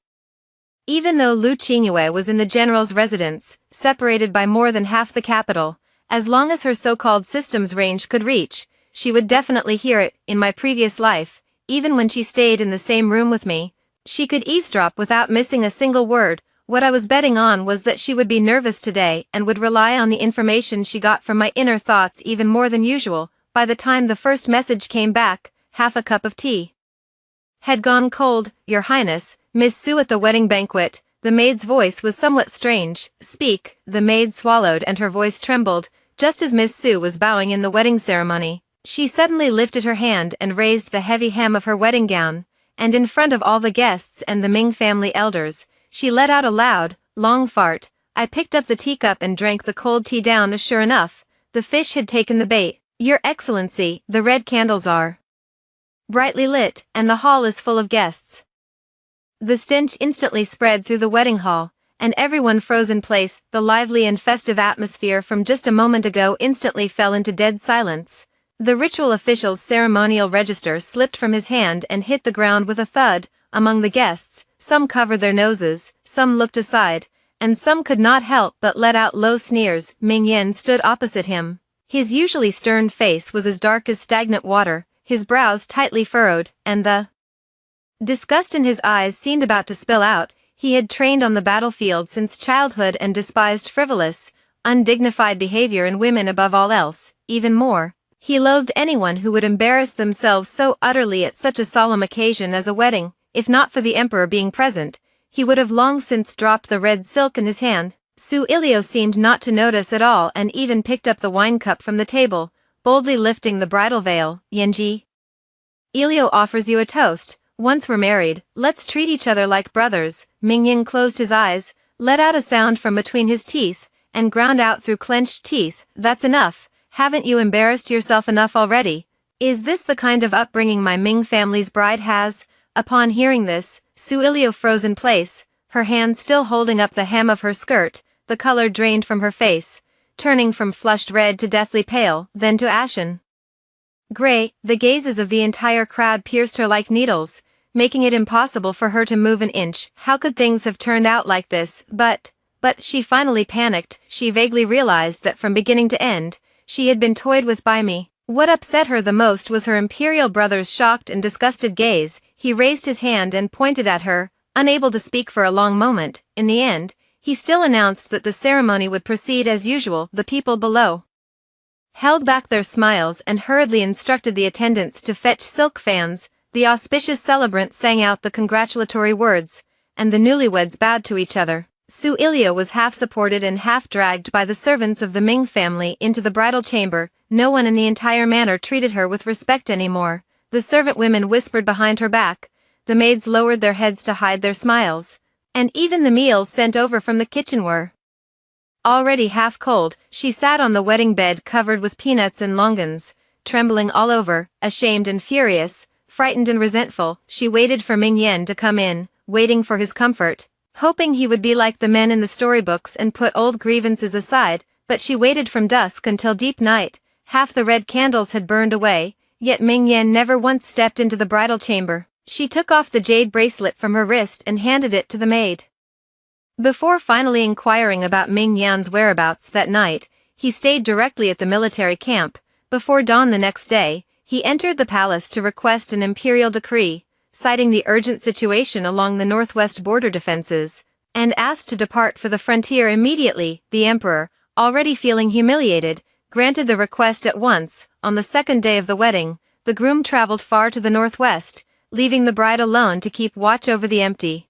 Even though Lu Qingyue was in the general's residence, separated by more than half the capital, as long as her so-called systems range could reach, she would definitely hear it. In my previous life, even when she stayed in the same room with me, she could eavesdrop without missing a single word. What I was betting on was that she would be nervous today and would rely on the information she got from my inner thoughts even more than usual. By the time the first message came back, half a cup of tea had gone cold. "Your Highness, Miss Su at the wedding banquet." The maid's voice was somewhat strange. "Speak." The maid swallowed and her voice trembled. Just as Miss Su was bowing in the wedding ceremony, she suddenly lifted her hand and raised the heavy hem of her wedding gown, and in front of all the guests and the Ming family elders, she let out a loud, long fart. I picked up the teacup and drank the cold tea down. Sure enough, the fish had taken the bait. "Your Excellency, the red candles are brightly lit, and the hall is full of guests." The stench instantly spread through the wedding hall, and everyone froze in place. The lively and festive atmosphere from just a moment ago instantly fell into dead silence. The ritual official's ceremonial register slipped from his hand and hit the ground with a thud. Among the guests, some covered their noses, some looked aside, and some could not help but let out low sneers. Ming Yen stood opposite him. His usually stern face was as dark as stagnant water, his brows tightly furrowed, and the disgust in his eyes seemed about to spill out. He had trained on the battlefield since childhood and despised frivolous, undignified behavior in women above all else. Even more, he loathed anyone who would embarrass themselves so utterly at such a solemn occasion as a wedding. If not for the emperor being present, he would have long since dropped the red silk in his hand. Suilio seemed not to notice at all and even picked up the wine cup from the table, boldly lifting the bridal veil. "Yanji, Elio offers you a toast. Once we're married, let's treat each other like brothers." Ming Yin closed his eyes, let out a sound from between his teeth, and ground out through clenched teeth, "That's enough. Haven't you embarrassed yourself enough already? Is this the kind of upbringing my Ming family's bride has?" Upon hearing this, Suilio froze in place, her hand still holding up the hem of her skirt. The color drained from her face, turning from flushed red to deathly pale, then to ashen. Gray, the gazes of the entire crowd pierced her like needles, making it impossible for her to move an inch. How could things have turned out like this? But she finally panicked. She vaguely realized that from beginning to end, she had been toyed with by me. What upset her the most was her imperial brother's shocked and disgusted gaze. He raised his hand and pointed at her, unable to speak for a long moment. In the end, he still announced that the ceremony would proceed as usual. The people below held back their smiles and hurriedly instructed the attendants to fetch silk fans. The auspicious celebrant sang out the congratulatory words, and the newlyweds bowed to each other. Su Ilio was half supported and half dragged by the servants of the Ming family into the bridal chamber. No one in the entire manor treated her with respect anymore. The servant women whispered behind her back, the maids lowered their heads to hide their smiles, and even the meals sent over from the kitchen were already half cold. She sat on the wedding bed covered with peanuts and longans, trembling all over, ashamed and furious, frightened and resentful. She waited for Ming Yen to come in, waiting for his comfort, hoping he would be like the men in the storybooks and put old grievances aside, but she waited from dusk until deep night. Half the red candles had burned away, yet Ming Yen never once stepped into the bridal chamber. She took off the jade bracelet from her wrist and handed it to the maid. Before finally inquiring about Ming Yan's whereabouts that night, he stayed directly at the military camp. Before dawn the next day, he entered the palace to request an imperial decree, citing the urgent situation along the northwest border defenses, and asked to depart for the frontier immediately. The emperor, already feeling humiliated, granted the request at once. On the second day of the wedding, the groom traveled far to the northwest, leaving the bride alone to keep watch over the empty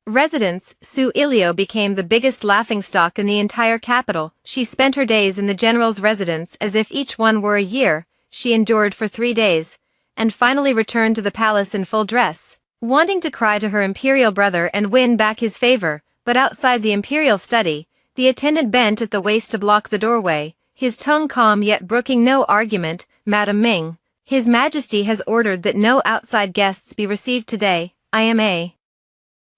residence. Su Ilio became the biggest laughingstock in the entire capital. She spent her days in the general's residence as if each one were a year. She endured for 3 days, and finally returned to the palace in full dress, wanting to cry to her imperial brother and win back his favor. But outside the imperial study, the attendant bent at the waist to block the doorway, his tone calm yet brooking no argument. Madam Ming, His Majesty has ordered that no outside guests be received today. I am a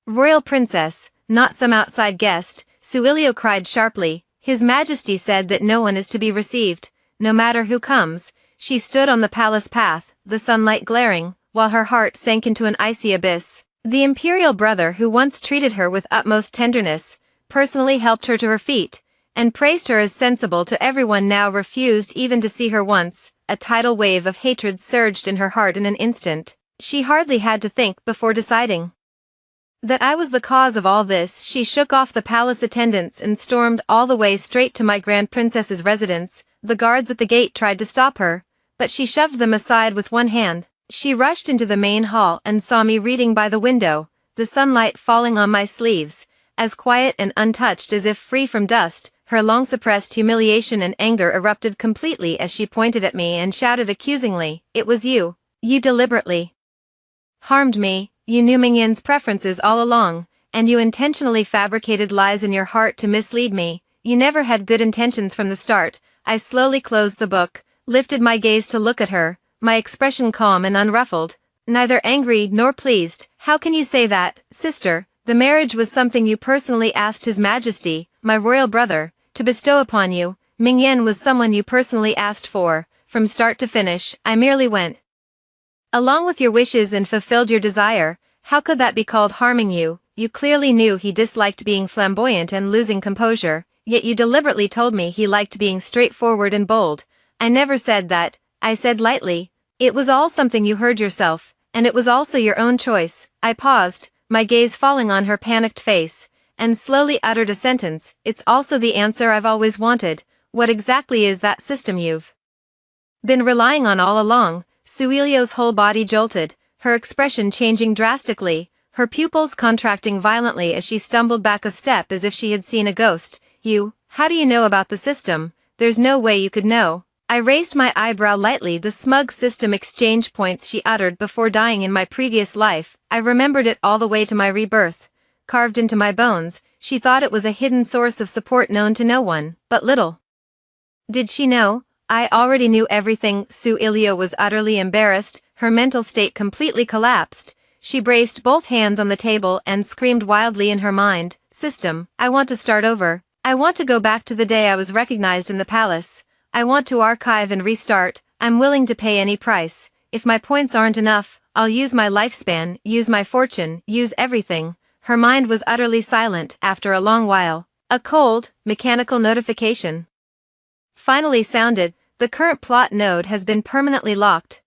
royal princess, not some outside guest, Su Ilio cried sharply. His Majesty said that no one is to be received, no matter who comes. She stood on the palace path, the sunlight glaring, while her heart sank into an icy abyss. The imperial brother, who once treated her with utmost tenderness, personally helped her to her feet, and praised her as sensible to everyone, now refused even to see her once. A tidal wave of hatred surged in her heart in an instant. She hardly had to think before deciding that I was the cause of all this. She shook off the palace attendants and stormed all the way straight to my grand princess's residence. The guards at the gate tried to stop her, but she shoved them aside with one hand. She rushed into the main hall and saw me reading by the window, the sunlight falling on my sleeves, as quiet and untouched as if free from dust. Her long-suppressed humiliation and anger erupted completely as she pointed at me and shouted accusingly, "It was you. You deliberately harmed me. You knew Ming Yan's preferences all along, and you intentionally fabricated lies in your heart to mislead me. You never had good intentions from the start." I slowly closed the book, lifted my gaze to look at her, my expression calm and unruffled, neither angry nor pleased. "How can you say that, sister? The marriage was something you personally asked His Majesty, my royal brother, to bestow upon you. Ming Yan was someone you personally asked for. From start to finish, I merely went along with your wishes and fulfilled your desire. How could that be called harming you? You clearly knew he disliked being flamboyant and losing composure, yet you deliberately told me he liked being straightforward and bold." "I never said that," I said lightly. "It was all something you heard yourself, and it was also your own choice." I paused, my gaze falling on her panicked face, and slowly uttered a sentence. "It's also the answer I've always wanted. What exactly is that system you've been relying on all along?" Su Ilio's whole body jolted, her expression changing drastically, her pupils contracting violently as she stumbled back a step as if she had seen a ghost. How do you know about the system? There's no way you could know." I raised my eyebrow lightly. "The smug system exchange points she uttered before dying in my previous life. I remembered it all the way to my rebirth. Carved into my bones. She thought it was a hidden source of support known to no one, but little did she know, I already knew everything." Su Ilio was utterly embarrassed, her mental state completely collapsed. She braced both hands on the table and screamed wildly in her mind, "System, I want to start over. I want to go back to the day I was recognized in the palace. I want to archive and restart." I'm willing to pay any price. If my points aren't enough, I'll use my lifespan, use my fortune, use everything. Her mind was utterly silent after a long while. A cold, mechanical notification finally sounded. The current plot node has been permanently locked.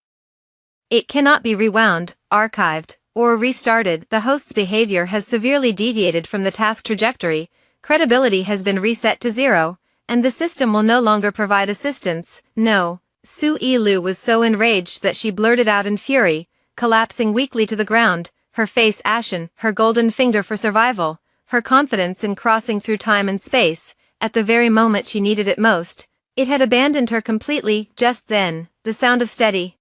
It cannot be rewound, archived, or restarted. The host's behavior has severely deviated from the task trajectory, credibility has been reset to 0, and the system will no longer provide assistance. No. Su Yilu was so enraged that she blurted out in fury, collapsing weakly to the ground, her face ashen, her golden finger for survival, her confidence in crossing through time and space, at the very moment she needed it most. It had abandoned her completely. Just then, the sound of steady,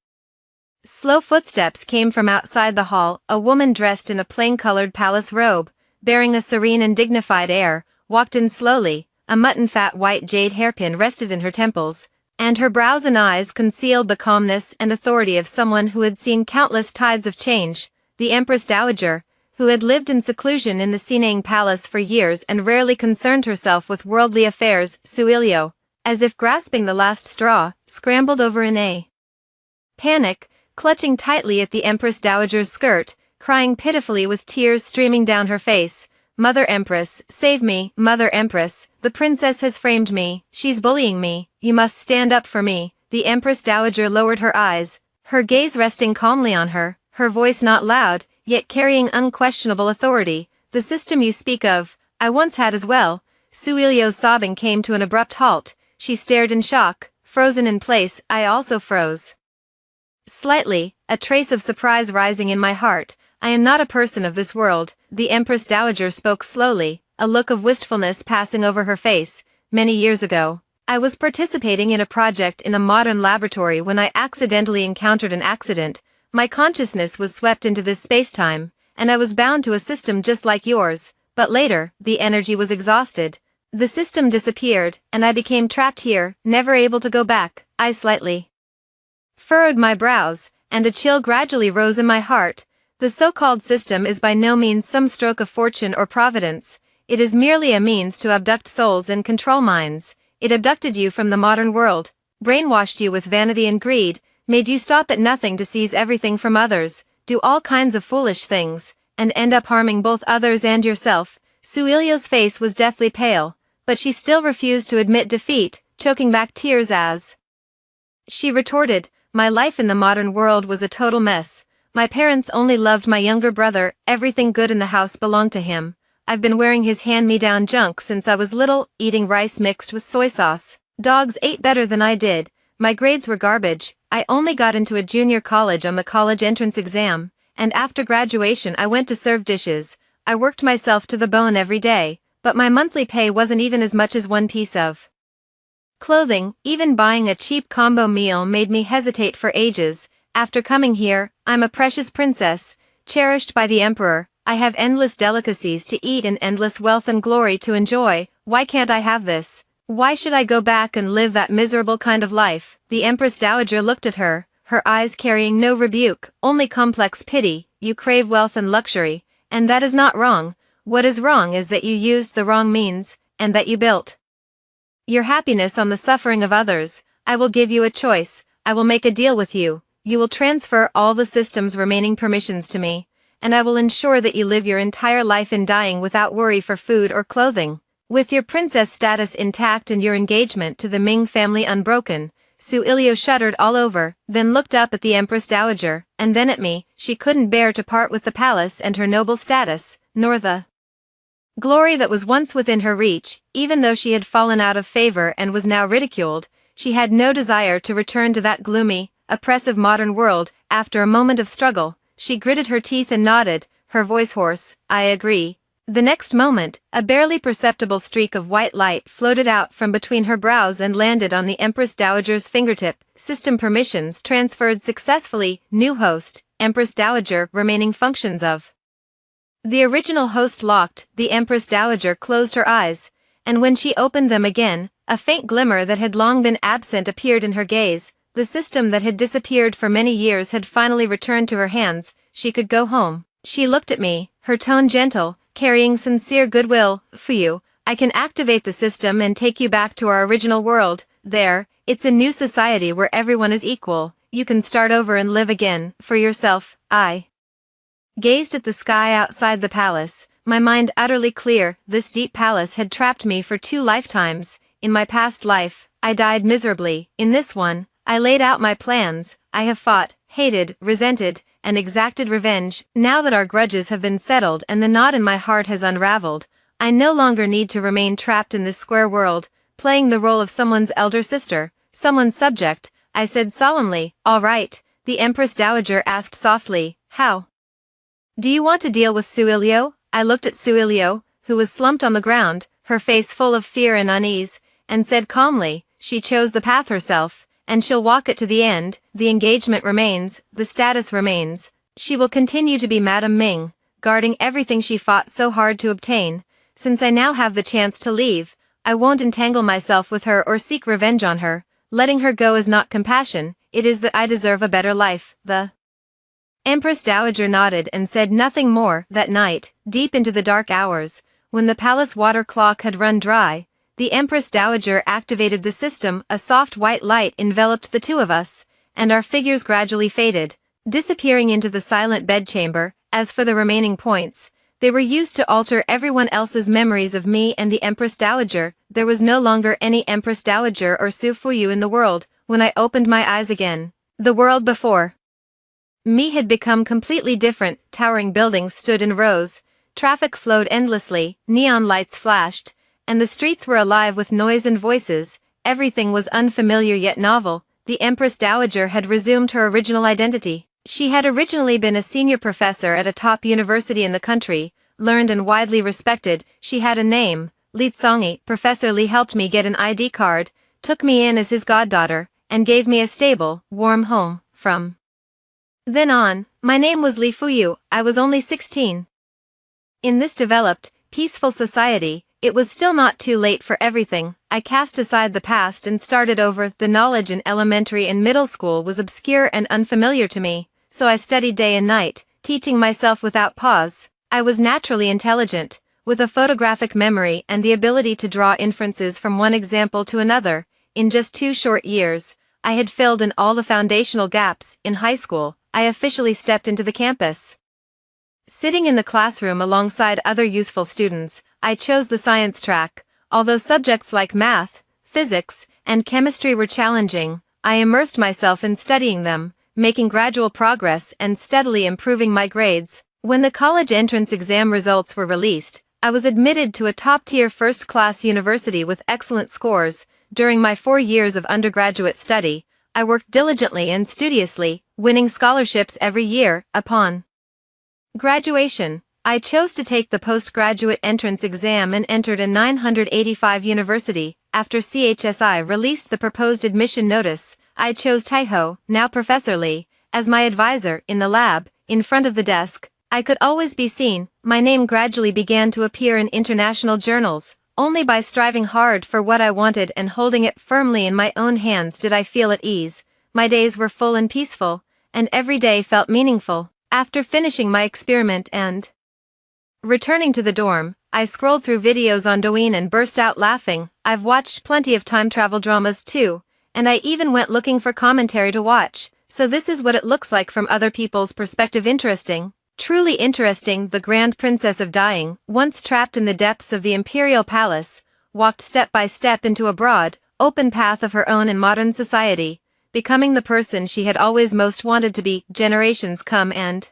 slow footsteps came from outside the hall. A woman dressed in a plain-colored palace robe, bearing a serene and dignified air, walked in slowly. A mutton-fat white jade hairpin rested in her temples, and her brows and eyes concealed the calmness and authority of someone who had seen countless tides of change. The Empress Dowager, who had lived in seclusion in the Sinang Palace for years and rarely concerned herself with worldly affairs. Su Ilio, as if grasping the last straw, scrambled over in a panic, clutching tightly at the Empress Dowager's skirt, crying pitifully with tears streaming down her face. Mother Empress, save me. Mother Empress, the princess has framed me, she's bullying me, you must stand up for me. The Empress Dowager lowered her eyes, her gaze resting calmly on her, her voice not loud, yet carrying unquestionable authority. The system you speak of, I once had as well. Su Ilio's sobbing came to an abrupt halt. She stared in shock, frozen in place. I also froze slightly, a trace of surprise rising in my heart. I am not a person of this world. The Empress Dowager spoke slowly, a look of wistfulness passing over her face. Many years ago, I was participating in a project in a modern laboratory when I accidentally encountered an accident. My consciousness was swept into this space-time, and I was bound to a system just like yours. But later, the energy was exhausted. The system disappeared, and I became trapped here, never able to go back. I slightly furrowed my brows, and a chill gradually rose in my heart. The so-called system is by no means some stroke of fortune or providence. It is merely a means to abduct souls and control minds. It abducted you from the modern world, brainwashed you with vanity and greed, made you stop at nothing to seize everything from others, do all kinds of foolish things, and end up harming both others and yourself. Su Ilio's face was deathly pale, but she still refused to admit defeat, choking back tears as she retorted, my life in the modern world was a total mess. My parents only loved my younger brother, everything good in the house belonged to him. I've been wearing his hand-me-down junk since I was little, eating rice mixed with soy sauce. Dogs ate better than I did. My grades were garbage. I only got into a junior college on the college entrance exam, and after graduation I went to serve dishes. I worked myself to the bone every day, but my monthly pay wasn't even as much as one piece of clothing. Even buying a cheap combo meal made me hesitate for ages. After coming here, I'm a precious princess, cherished by the emperor. I have endless delicacies to eat and endless wealth and glory to enjoy. Why can't I have this? Why should I go back and live that miserable kind of life? The Empress Dowager looked at her, her eyes carrying no rebuke, only complex pity. You crave wealth and luxury, and that is not wrong. What is wrong is that you used the wrong means, and that you built your happiness on the suffering of others. I will give you a choice. I will make a deal with you. You will transfer all the system's remaining permissions to me, and I will ensure that you live your entire life in dying without worry for food or clothing. With your princess status intact and your engagement to the Ming family unbroken. Su Ilio shuddered all over, then looked up at the Empress Dowager, and then at me. She couldn't bear to part with the palace and her noble status, nor the glory that was once within her reach. Even though she had fallen out of favor and was now ridiculed, she had no desire to return to that gloomy, oppressive modern world. After a moment of struggle, she gritted her teeth and nodded, her voice hoarse, I agree. The next moment, a barely perceptible streak of white light floated out from between her brows and landed on the Empress Dowager's fingertip. System permissions transferred successfully. New host, Empress Dowager. Remaining functions of the original host locked. The Empress Dowager closed her eyes, and when she opened them again, a faint glimmer that had long been absent appeared in her gaze. The system that had disappeared for many years had finally returned to her hands. She could go home. She looked at me, her tone gentle, carrying sincere goodwill. For you, I can activate the system and take you back to our original world. There, It's a new society where everyone is equal. You can start over and live again, for yourself. I gazed at the sky outside the palace, my mind utterly clear. This deep palace had trapped me for 2 lifetimes. In my past life, I died miserably. In this one, I laid out my plans. I have fought, hated, resented, and exacted revenge. Now that our grudges have been settled and the knot in my heart has unraveled, I no longer need to remain trapped in this square world, playing the role of someone's elder sister, someone's subject. I said solemnly. All right, the Empress Dowager asked softly. How do you want to deal with Suilio? I looked at Suilio, who was slumped on the ground, her face full of fear and unease, and said calmly, she chose the path herself, and she'll walk it to the end. The engagement remains, the status remains. She will continue to be Madame Ming, guarding everything she fought so hard to obtain. Since I now have the chance to leave, I won't entangle myself with her or seek revenge on her. Letting her go is not compassion, it is that I deserve a better life. The Empress Dowager nodded and said nothing more. That night, deep into the dark hours, when the palace water clock had run dry, the Empress Dowager activated the system. A soft white light enveloped the two of us, and our figures gradually faded, disappearing into the silent bedchamber. As for the remaining points, they were used to alter everyone else's memories of me and the Empress Dowager. There was no longer any Empress Dowager or Su Fuyu in the world. When I opened my eyes again, the world before me had become completely different. Towering buildings stood in rows, traffic flowed endlessly, neon lights flashed, and the streets were alive with noise and voices. Everything was unfamiliar yet novel. The Empress Dowager had resumed her original identity. She had originally been a senior professor at a top university in the country, learned and widely respected. She had a name, Li Tsongi. Professor Li helped me get an ID card, took me in as his goddaughter, and gave me a stable, warm home. From then on, my name was Li Fuyu. I was only 16. In this developed, peaceful society, it was still not too late for everything. I cast aside the past and started over. The knowledge in elementary and middle school was obscure and unfamiliar to me, so I studied day and night, teaching myself without pause. I was naturally intelligent, with a photographic memory and the ability to draw inferences from one example to another. In just 2 short years, I had filled in all the foundational gaps. In high school, I officially stepped into the campus. Sitting in the classroom alongside other youthful students, I chose the science track. Although subjects like math, physics, and chemistry were challenging, I immersed myself in studying them, making gradual progress and steadily improving my grades. When the college entrance exam results were released, I was admitted to a top-tier first-class university with excellent scores. During my 4 years of undergraduate study, I worked diligently and studiously, winning scholarships every year. Upon graduation, I chose to take the postgraduate entrance exam and entered a 985 university. After CHSI released the proposed admission notice, I chose Taiho, now Professor Li, as my advisor. In the lab, in front of the desk, I could always be seen. My name gradually began to appear in international journals. Only by striving hard for what I wanted and holding it firmly in my own hands did I feel at ease. My days were full and peaceful, and every day felt meaningful. After finishing my experiment and returning to the dorm, I scrolled through videos on Douyin and burst out laughing. I've watched plenty of time travel dramas too, and I even went looking for commentary to watch. So this is what it looks like from other people's perspective. Interesting. Truly interesting. The Grand Princess of Dying, once trapped in the depths of the imperial palace, walked step by step into a broad, open path of her own in modern society, becoming the person she had always most wanted to be. Generations come and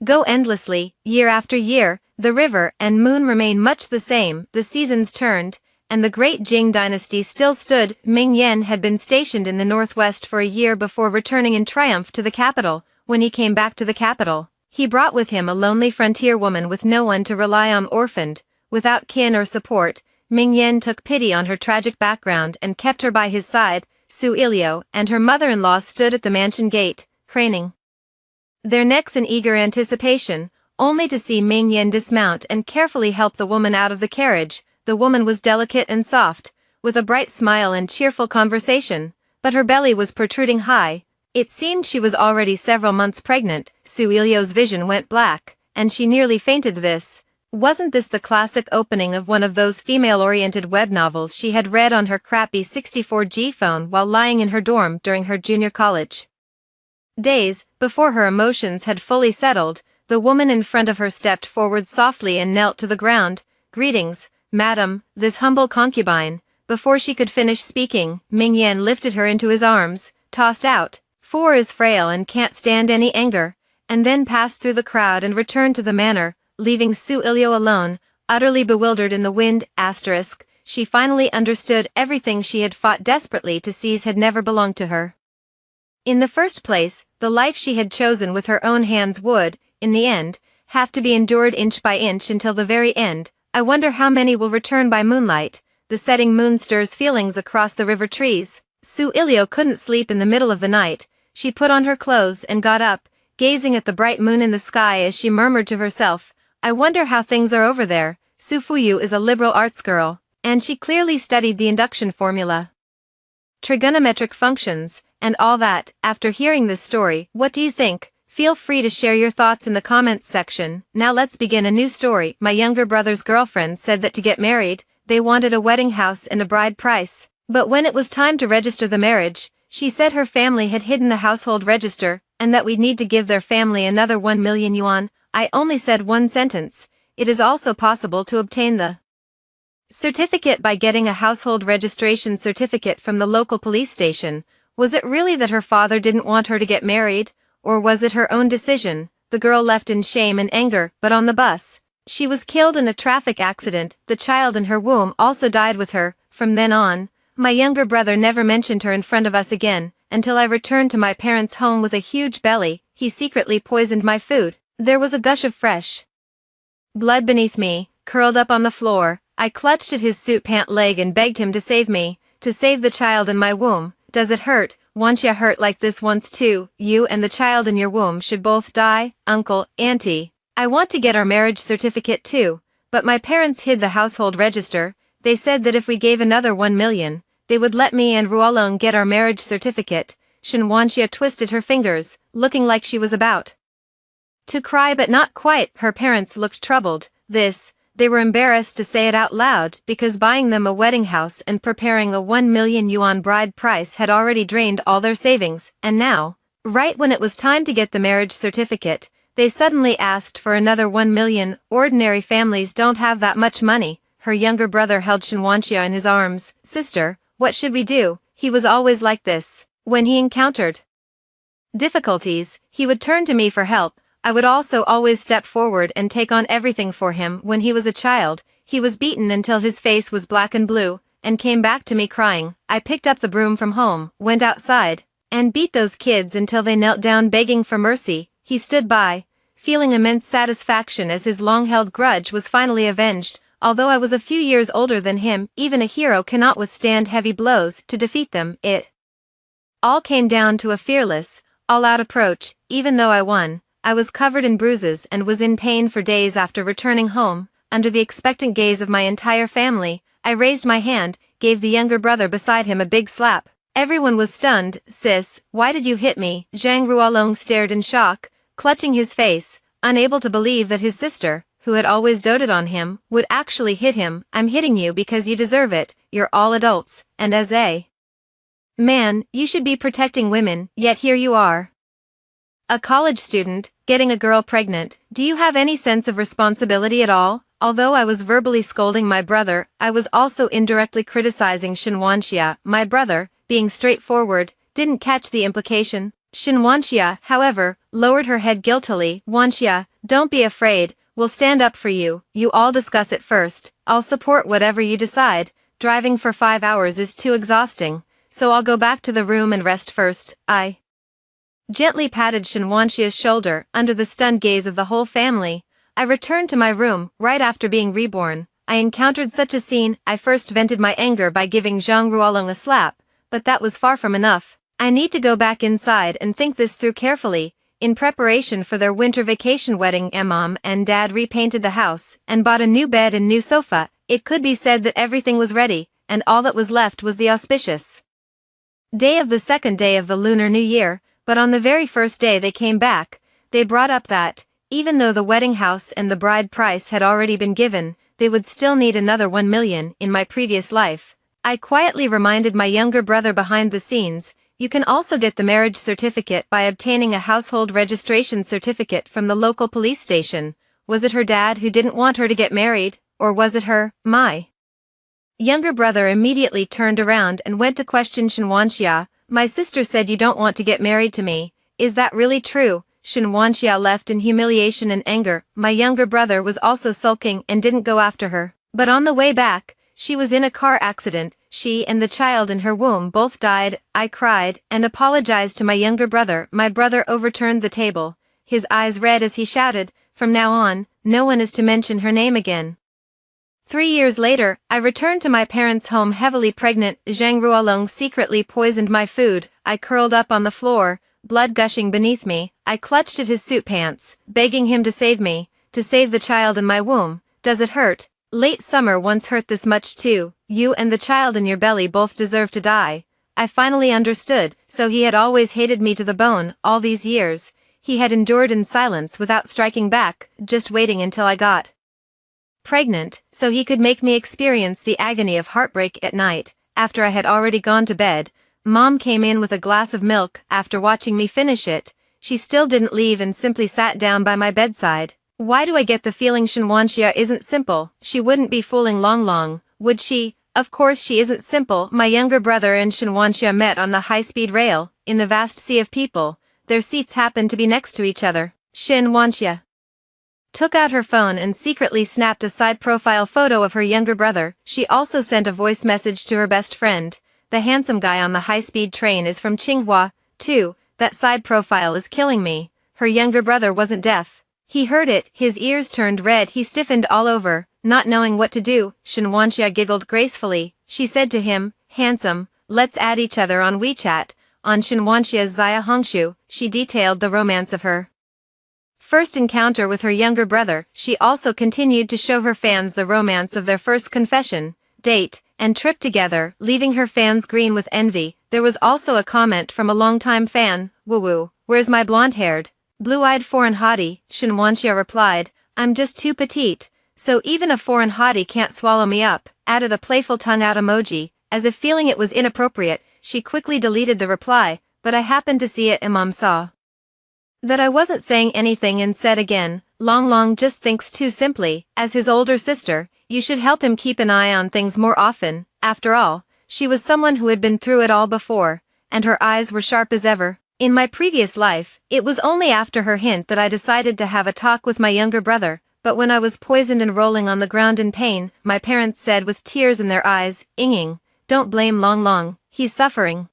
go endlessly, year after year. The river and moon remain much the same. The seasons turned, and the great Jing dynasty still stood. Ming Yen had been stationed in the northwest for a year before returning in triumph to the capital. When he came back to the capital, he brought with him a lonely frontier woman with no one to rely on. Orphaned, without kin or support, Ming Yen took pity on her tragic background and kept her by his side. Su Ilio and her mother-in-law stood at the mansion gate, craning their necks in eager anticipation, only to see Ming Yen dismount and carefully help the woman out of the carriage. The woman was delicate and soft, with a bright smile and cheerful conversation, but her belly was protruding high. It seemed she was already several months pregnant. Su Ilio's vision went black, and she nearly fainted. This Wasn't this the classic opening of one of those female-oriented web novels she had read on her crappy 64G phone while lying in her dorm during her junior college days? Before her emotions had fully settled, the woman in front of her stepped forward softly and knelt to the ground. "Greetings, madam, this humble concubine." Before she could finish speaking, Ming Yan lifted her into his arms, tossed out, "4 is frail and can't stand any anger," and then passed through the crowd and returned to the manor, leaving Su Ilio alone, utterly bewildered in the wind. She finally understood everything she had fought desperately to seize had never belonged to her. In the first place, the life she had chosen with her own hands would, in the end, have to be endured inch by inch until the very end. I wonder how many will return by moonlight. The setting moon stirs feelings across the river trees. Su Ilio couldn't sleep in the middle of the night. She put on her clothes and got up, gazing at the bright moon in the sky as she murmured to herself, "I wonder how things are over there." Su Fuyu is a liberal arts girl, and she clearly studied the induction formula, trigonometric functions, and all that. After hearing this story, what do you think? Feel free to share your thoughts in the comments section. Now let's begin a new story. My younger brother's girlfriend said that to get married, they wanted a wedding house and a bride price. But when it was time to register the marriage, she said her family had hidden the household register, and that we'd need to give their family another 1 million yuan. I only said one sentence. It is also possible to obtain the certificate by getting a household registration certificate from the local police station. Was it really that her father didn't want her to get married, or was it her own decision? The girl left in shame and anger, but on the bus, she was killed in a traffic accident. The child in her womb also died with her. From then on, my younger brother never mentioned her in front of us again, until I returned to my parents' home with a huge belly. He secretly poisoned my food. There was a gush of fresh blood beneath me, curled up on the floor. I clutched at his suit pant leg and begged him to save me, to save the child in my womb. Does it hurt? Won't ya hurt like this once too? You and the child in your womb should both die, uncle, auntie. I want to get our marriage certificate too, but my parents hid the household register. They said that if we gave another 1 million, they would let me and Ruolong get our marriage certificate. Shen Wanxia twisted her fingers, looking like she was about to cry but not quite. Her parents looked troubled. They were embarrassed to say it out loud because buying them a wedding house and preparing a 1 million yuan bride price had already drained all their savings, and now, right when it was time to get the marriage certificate, they suddenly asked for another 1 million. Ordinary families don't have that much money. Her younger brother held Shen Wanxia in his arms. Sister, what should we do? He was always like this. When he encountered difficulties, he would turn to me for help. I would also always step forward and take on everything for him. When he was a child, he was beaten until his face was black and blue, and came back to me crying. I picked up the broom from home, went outside, and beat those kids until they knelt down begging for mercy. He stood by, feeling immense satisfaction as his long-held grudge was finally avenged. Although I was a few years older than him, even a hero cannot withstand heavy blows. To defeat them, it all came down to a fearless, all-out approach. Even though I won, I was covered in bruises and was in pain for days after returning home. Under the expectant gaze of my entire family, I raised my hand, gave the younger brother beside him a big slap. Everyone was stunned. Sis, why did you hit me? Zhang Ruolong stared in shock, clutching his face, unable to believe that his sister, who had always doted on him, would actually hit him. I'm hitting you because you deserve it. You're all adults, and as a man, you should be protecting women, yet here you are, a college student, getting a girl pregnant. Do you have any sense of responsibility at all? Although I was verbally scolding my brother, I was also indirectly criticizing Shen Wanxia. My brother, being straightforward, didn't catch the implication. Shen Wanxia, however, lowered her head guiltily. Wanxia, don't be afraid, we'll stand up for you. You all discuss it first. I'll support whatever you decide. Driving for 5 hours is too exhausting, so I'll go back to the room and rest first. I gently patted Shen Wanxia's shoulder. Under the stunned gaze of the whole family, I returned to my room. Right after being reborn, I encountered such a scene. I first vented my anger by giving Zhang Ruolong a slap, but that was far from enough. I need to go back inside and think this through carefully. In preparation for their winter vacation wedding, Mom and Dad repainted the house and bought a new bed and new sofa. It could be said that everything was ready, and all that was left was the auspicious day of the second day of the Lunar New Year. But on the very first day they came back, they brought up that, Even though the wedding house and the bride price had already been given, they would still need another 1 million in my previous life. I quietly reminded my younger brother behind the scenes, you can also get the marriage certificate by obtaining a household registration certificate from the local police station. Was it her dad who didn't want her to get married, or was it her, my younger brother immediately turned around and went to question Shinwanxia. My sister said you don't want to get married to me, is that really true? Shinwanxia left in humiliation and anger. My younger brother was also sulking and didn't go after her. But on the way back, she was in a car accident, she and the child in her womb both died. I cried and apologized to my younger brother. My brother overturned the table, his eyes red as he shouted, from now on, no one is to mention her name again. 3 years later, I returned to my parents' home heavily pregnant. Zhang Ruolong secretly poisoned my food. I curled up on the floor, blood gushing beneath me. I clutched at his suit pants, begging him to save me, to save the child in my womb. Does it hurt? Late summer once hurt this much too. You and the child in your belly both deserve to die. I finally understood, so he had always hated me to the bone, all these years. He had endured in silence without striking back, just waiting until I got pregnant, so he could make me experience the agony of heartbreak at night. After I had already gone to bed, Mom came in with a glass of milk. After watching me finish it, she still didn't leave and simply sat down by my bedside. Why do I get the feeling Shinwanxia isn't simple? She wouldn't be fooling Long, would she? Of course she isn't simple. My younger brother and Shinwanxia met on the high-speed rail, in the vast sea of people. Their seats happened to be next to each other. Shinwanxia took out her phone and secretly snapped a side profile photo of her younger brother. She also sent a voice message to her best friend. The handsome guy on the high-speed train is from Tsinghua, too. That side profile is killing me. Her younger brother wasn't deaf. He heard it, his ears turned red, he stiffened all over, not knowing what to do. Shinwanxia giggled gracefully. She said to him, handsome, let's add each other on WeChat. On Shinwanxia's Zaya Hongshu, she detailed the romance of her first encounter with her younger brother. She also continued to show her fans the romance of their first confession, date, and trip together, leaving her fans green with envy. There was also a comment from a longtime fan, woo-woo, where's my blonde-haired, blue-eyed foreign hottie? Shinwanxia replied, I'm just too petite, so even a foreign hottie can't swallow me up, added a playful tongue-out emoji, as if feeling it was inappropriate. She quickly deleted the reply, but I happened to see it and Mom saw that I wasn't saying anything and said again, Long just thinks too simply. As his older sister, you should help him keep an eye on things more often. After all, she was someone who had been through it all before, and her eyes were sharp as ever. In my previous life, it was only after her hint that I decided to have a talk with my younger brother, but when I was poisoned and rolling on the ground in pain, my parents said with tears in their eyes, Ying, don't blame Long, he's suffering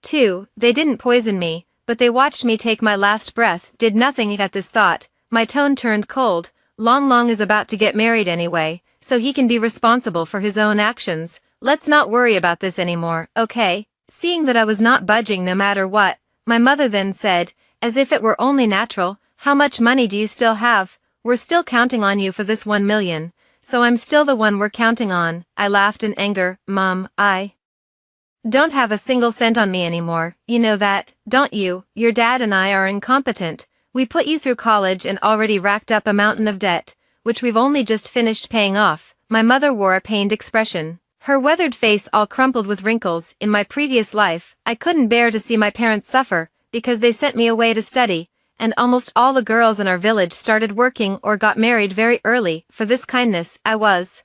too. They didn't poison me, but they watched me take my last breath, did nothing. At this thought, my tone turned cold. Long is about to get married anyway, so he can be responsible for his own actions. Let's not worry about this anymore, okay? Seeing that I was not budging no matter what, my mother then said, as if it were only natural, how much money do you still have? We're still counting on you for this 1 million, so I'm still the one we're counting on. I laughed in anger. Mom, I don't have a single cent on me anymore, you know that, don't you? Your dad and I are incompetent. We put you through college and already racked up a mountain of debt, which we've only just finished paying off. My mother wore a pained expression, her weathered face all crumpled with wrinkles. In my previous life, I couldn't bear to see my parents suffer, because they sent me away to study, and almost all the girls in our village started working or got married very early. For this kindness, I was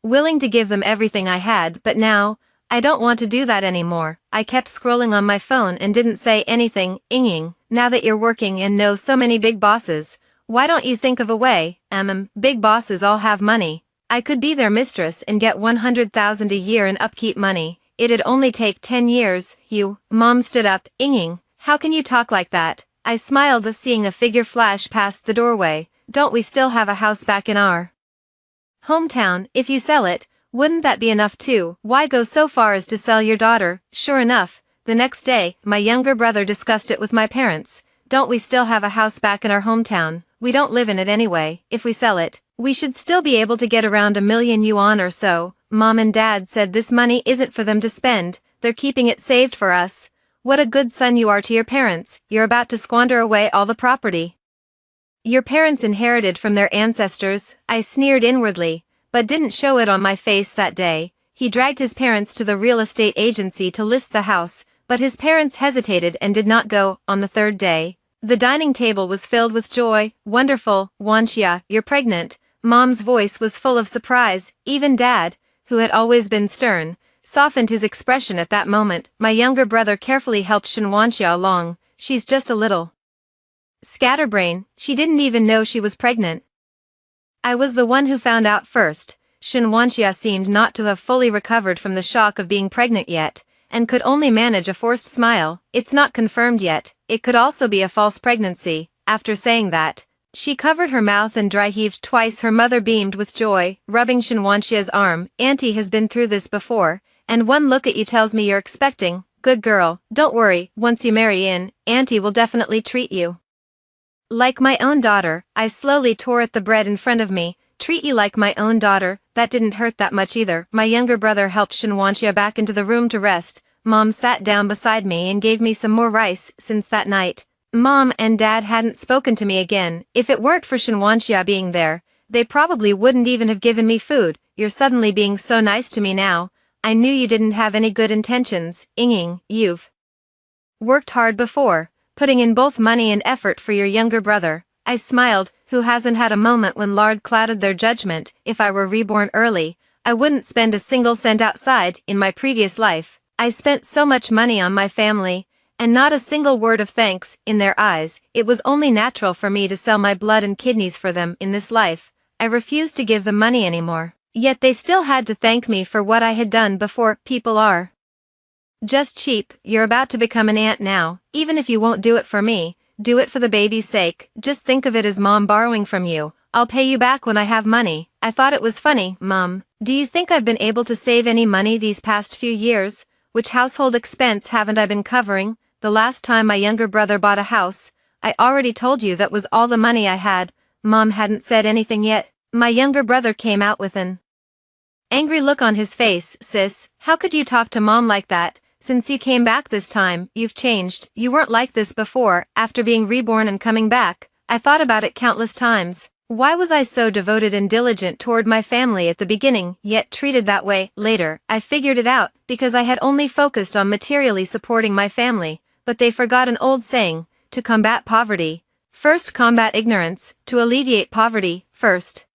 willing to give them everything I had, but now, I don't want to do that anymore. I kept scrolling on my phone and didn't say anything. Ying, now that you're working and know so many big bosses, why don't you think of a way? Big bosses all have money. I could be their mistress and get 100,000 a year in upkeep money. It'd only take 10 years. You, Mom stood up. Ying, how can you talk like that? I smiled, seeing a figure flash past the doorway. Don't we still have a house back in our hometown? If you sell it, wouldn't that be enough too? Why go so far as to sell your daughter? Sure enough, the next day, my younger brother discussed it with my parents. Don't we still have a house back in our hometown? We don't live in it anyway. If we sell it, we should still be able to get around 1 million yuan or so. Mom and Dad said this money isn't for them to spend, they're keeping it saved for us. What a good son you are to your parents, you're about to squander away all the property. Your parents inherited from their ancestors, I sneered inwardly, but didn't show it on my face that day. He dragged his parents to the real estate agency to list the house, but his parents hesitated and did not go. On the third day, the dining table was filled with joy. Wonderful, Wanxia, you're pregnant. Mom's voice was full of surprise. Even Dad, who had always been stern, softened his expression at that moment. My younger brother carefully helped Wanxia along. She's just a little scatterbrain, she didn't even know she was pregnant. I was the one who found out first. Wanxia seemed not to have fully recovered from the shock of being pregnant yet, and could only manage a forced smile. It's not confirmed yet, it could also be a false pregnancy. After saying that, she covered her mouth and dry heaved twice. Her mother beamed with joy, rubbing Wanxia's arm. Auntie has been through this before, and one look at you tells me you're expecting. Good girl, don't worry, once you marry in, Auntie will definitely treat you like my own daughter. I slowly tore at the bread in front of me. Treat you like my own daughter, that didn't hurt that much either. My younger brother helped Wanxia back into the room to rest. Mom sat down beside me and gave me some more rice. Since that night, Mom and Dad hadn't spoken to me again. If it weren't for Wanxia being there, they probably wouldn't even have given me food. You're suddenly being so nice to me now. I knew you didn't have any good intentions. Ying, you've worked hard before, putting in both money and effort for your younger brother. I smiled. Who hasn't had a moment when lard clouded their judgment? If I were reborn early, I wouldn't spend a single cent outside. In my previous life, I spent so much money on my family, and not a single word of thanks. In their eyes, it was only natural for me to sell my blood and kidneys for them. In this life, I refused to give them money anymore. Yet they still had to thank me for what I had done before. People are just cheap. You're about to become an aunt now. Even if you won't do it for me, do it for the baby's sake. Just think of it as Mom borrowing from you. I'll pay you back when I have money. I thought it was funny. Mom, do you think I've been able to save any money these past few years? Which household expense haven't I been covering? The last time my younger brother bought a house, I already told you that was all the money I had. Mom hadn't said anything yet. My younger brother came out with an angry look on his face. Sis, how could you talk to Mom like that? Since you came back this time, you've changed. You weren't like this before. After being reborn and coming back, I thought about it countless times. Why was I so devoted and diligent toward my family at the beginning, yet treated that way later? I figured it out, because I had only focused on materially supporting my family, but they forgot an old saying: to combat poverty, first combat ignorance; to alleviate poverty, first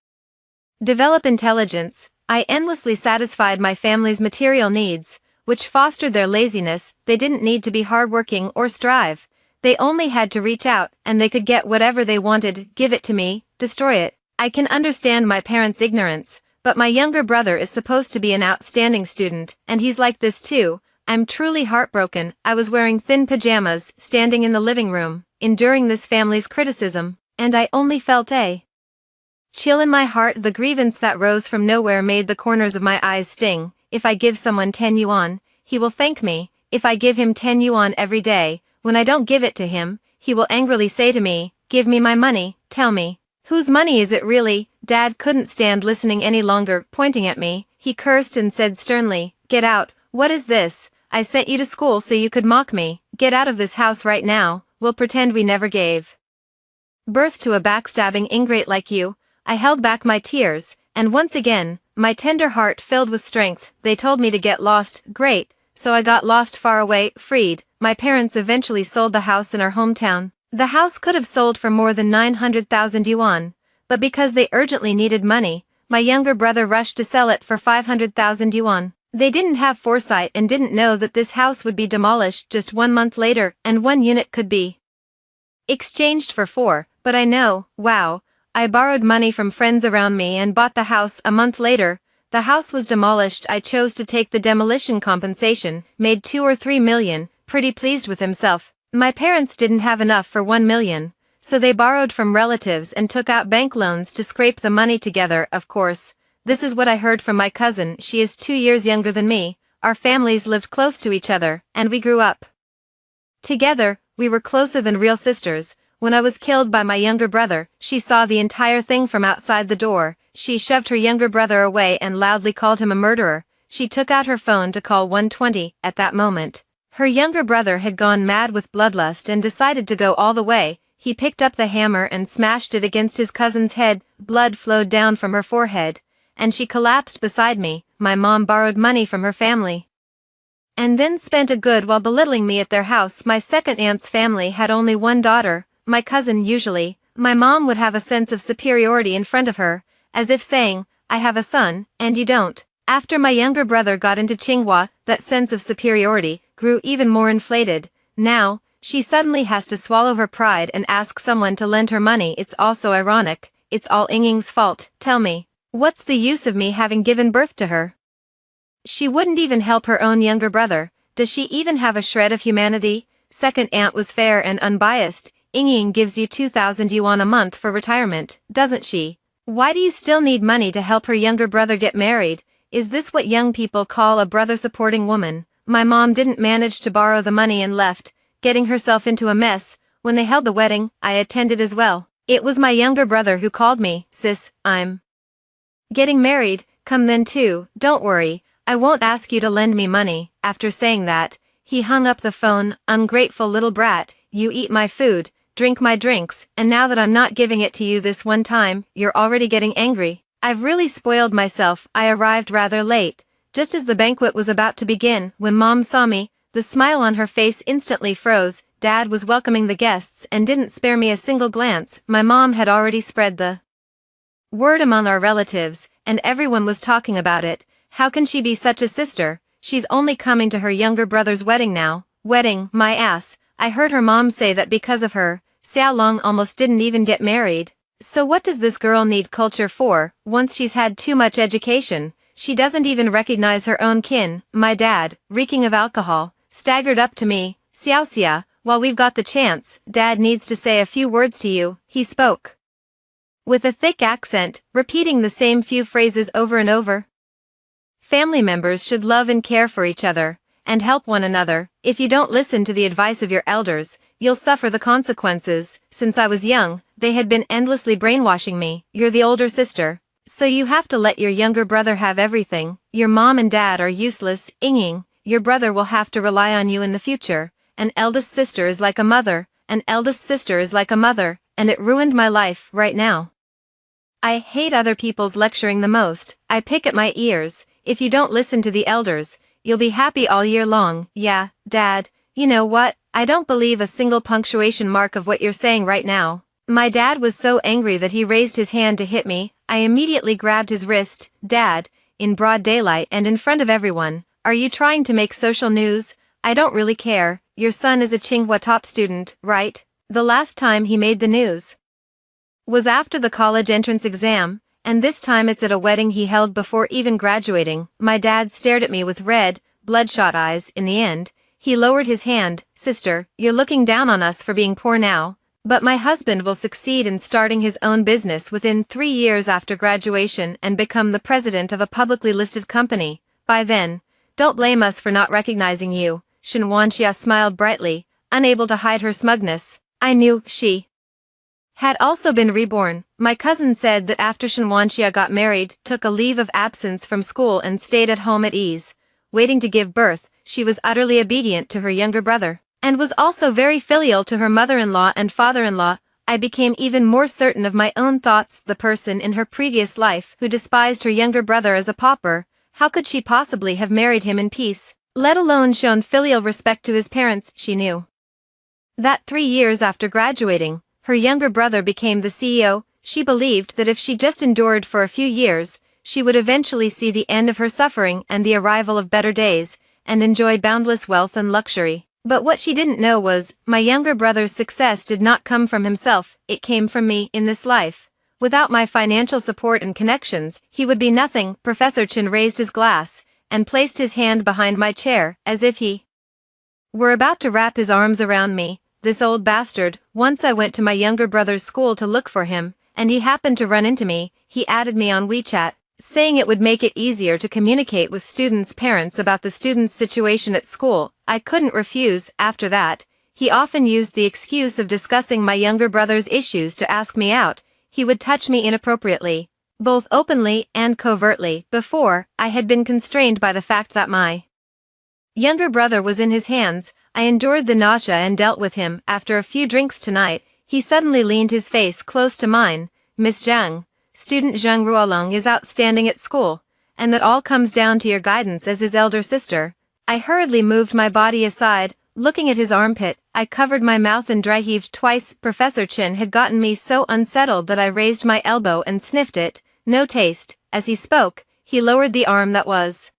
develop intelligence. I endlessly satisfied my family's material needs, which fostered their laziness. They didn't need to be hardworking or strive. They only had to reach out, and they could get whatever they wanted. Give it to me, destroy it. I can understand my parents' ignorance, but my younger brother is supposed to be an outstanding student, and he's like this too. I'm truly heartbroken. I was wearing thin pajamas, standing in the living room, enduring this family's criticism, and I only felt a chill in my heart. The grievance that rose from nowhere made the corners of my eyes sting. If I give someone 10 yuan, he will thank me. If I give him 10 yuan every day, when I don't give it to him, he will angrily say to me, "Give me my money." Tell me, whose money is it really? Dad couldn't stand listening any longer. Pointing at me, he cursed and said sternly, "Get out." What is this? I sent you to school so you could mock me. Get out of this house right now. We'll pretend we never gave birth to a backstabbing ingrate like you. I held back my tears, and once again, my tender heart filled with strength. They told me to get lost. Great, so I got lost far away, freed. My parents eventually sold the house in our hometown. The house could have sold for more than 900,000 yuan, but because they urgently needed money, my younger brother rushed to sell it for 500,000 yuan. They didn't have foresight and didn't know that this house would be demolished just 1 month later, and 1 unit could be exchanged for 4, but I know. Wow. I borrowed money from friends around me and bought the house. A month later, the house was demolished. I chose to take the demolition compensation, made 2 or 3 million, pretty pleased with himself. My parents didn't have enough for 1 million, so they borrowed from relatives and took out bank loans to scrape the money together. Of course, this is what I heard from my cousin. She is 2 years younger than me. Our families lived close to each other, and we grew up together. We were closer than real sisters. When I was killed by my younger brother, she saw the entire thing from outside the door. She shoved her younger brother away and loudly called him a murderer. She took out her phone to call 120. At that moment, her younger brother had gone mad with bloodlust and decided to go all the way. he picked up the hammer and smashed it against his cousin's head. Blood flowed down from her forehead, and she collapsed beside me. My mom borrowed money from her family and then spent a good while belittling me at their house. My second aunt's family had only one daughter, my cousin. Usually, my mom would have a sense of superiority in front of her, as if saying, I have a son, and you don't. After my younger brother got into Tsinghua, that sense of superiority grew even more inflated. Now, she suddenly has to swallow her pride and ask someone to lend her money. It's also ironic. It's all Ying's fault. Tell me, what's the use of me having given birth to her? She wouldn't even help her own younger brother. Does she even have a shred of humanity? Second aunt was fair and unbiased. Ying gives you 2,000 yuan a month for retirement, doesn't she? Why do you still need money to help her younger brother get married? Is this what young people call a brother-supporting woman? My mom didn't manage to borrow the money and left, getting herself into a mess. When they held the wedding, I attended as well. It was my younger brother who called me. Sis, I'm getting married, come then too. Don't worry, I won't ask you to lend me money. After saying that, he hung up the phone. Ungrateful little brat, you eat my food, drink my drinks, and now that I'm not giving it to you this one time, you're already getting angry. I've really spoiled myself. I arrived rather late, just as the banquet was about to begin. When Mom saw me, the smile on her face instantly froze. Dad was welcoming the guests and didn't spare me a single glance. My mom had already spread the word among our relatives, and everyone was talking about it. How can she be such a sister? She's only coming to her younger brother's wedding now. Wedding, my ass. I heard her mom say that because of her, Xiao Long almost didn't even get married. So what does this girl need culture for? Once she's had too much education, she doesn't even recognize her own kin. My dad, reeking of alcohol, staggered up to me. Xiao Xia, while we've got the chance, Dad needs to say a few words to you. He spoke with a thick accent, repeating the same few phrases over and over. Family members should love and care for each other, and help one another. If you don't listen to the advice of your elders, you'll suffer the consequences. Since I was young, they had been endlessly brainwashing me. You're the older sister, so you have to let your younger brother have everything. Your mom and dad are useless. Ying, your brother will have to rely on you in the future. An eldest sister is like a mother, an eldest sister is like a mother, and it ruined my life right now. I hate other people's lecturing the most. I pick at my ears. If you don't listen to the elders, you'll be happy all year long. Yeah, Dad, you know what? I don't believe a single punctuation mark of what you're saying right now. My dad was so angry that he raised his hand to hit me. I immediately grabbed his wrist. Dad, in broad daylight and in front of everyone, are you trying to make social news? I don't really care. Your son is a Tsinghua top student, right? The last time he made the news was after the college entrance exam, and this time it's at a wedding he held before even graduating. My dad stared at me with red, bloodshot eyes. In the end, he lowered his hand. Sister, you're looking down on us for being poor now, but my husband will succeed in starting his own business within 3 years after graduation and become the president of a publicly listed company. By then, don't blame us for not recognizing you. Shen Wanxia smiled brightly, unable to hide her smugness. I knew she had also been reborn. My cousin said that after Shen Wanxia got married, took a leave of absence from school and stayed at home at ease, waiting to give birth. She was utterly obedient to her younger brother, and was also very filial to her mother-in-law and father-in-law. I became even more certain of my own thoughts. The person in her previous life who despised her younger brother as a pauper, how could she possibly have married him in peace, let alone shown filial respect to his parents? She knew that 3 years after graduating, her younger brother became the CEO. She believed that if she just endured for a few years, she would eventually see the end of her suffering and the arrival of better days, and enjoy boundless wealth and luxury. But what she didn't know was, my younger brother's success did not come from himself, it came from me. In this life, without my financial support and connections, he would be nothing. Professor Chen raised his glass, and placed his hand behind my chair, as if he were about to wrap his arms around me. This old bastard. Once I went to my younger brother's school to look for him, and he happened to run into me. He added me on WeChat, saying it would make it easier to communicate with students' parents about the students' situation at school. I couldn't refuse. After that, he often used the excuse of discussing my younger brother's issues to ask me out. He would touch me inappropriately, both openly and covertly. Before, I had been constrained by the fact that my younger brother was in his hands. I endured the nausea and dealt with him. After a few drinks tonight, He suddenly leaned his face close to mine. Miss Zhang, student Zhang Ruolong is outstanding at school, and that all comes down to your guidance as his elder sister. I hurriedly moved my body aside, looking at his armpit. I covered my mouth and dry heaved twice. Professor Chen had gotten me so unsettled that I raised my elbow and sniffed it. No taste. As he spoke, he lowered the arm that was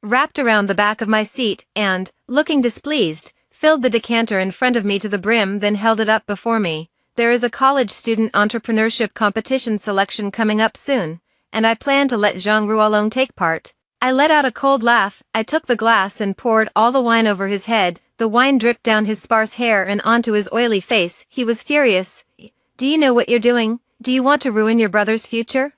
wrapped around the back of my seat and, looking displeased, filled the decanter in front of me to the brim, then held it up before me. There is a college student entrepreneurship competition selection coming up soon, and I plan to let Zhang Ruolong take part. I let out a cold laugh. I took the glass and poured all the wine over his head. The wine dripped down his sparse hair and onto his oily face. He was furious. Do you know what you're doing? Do you want to ruin your brother's future?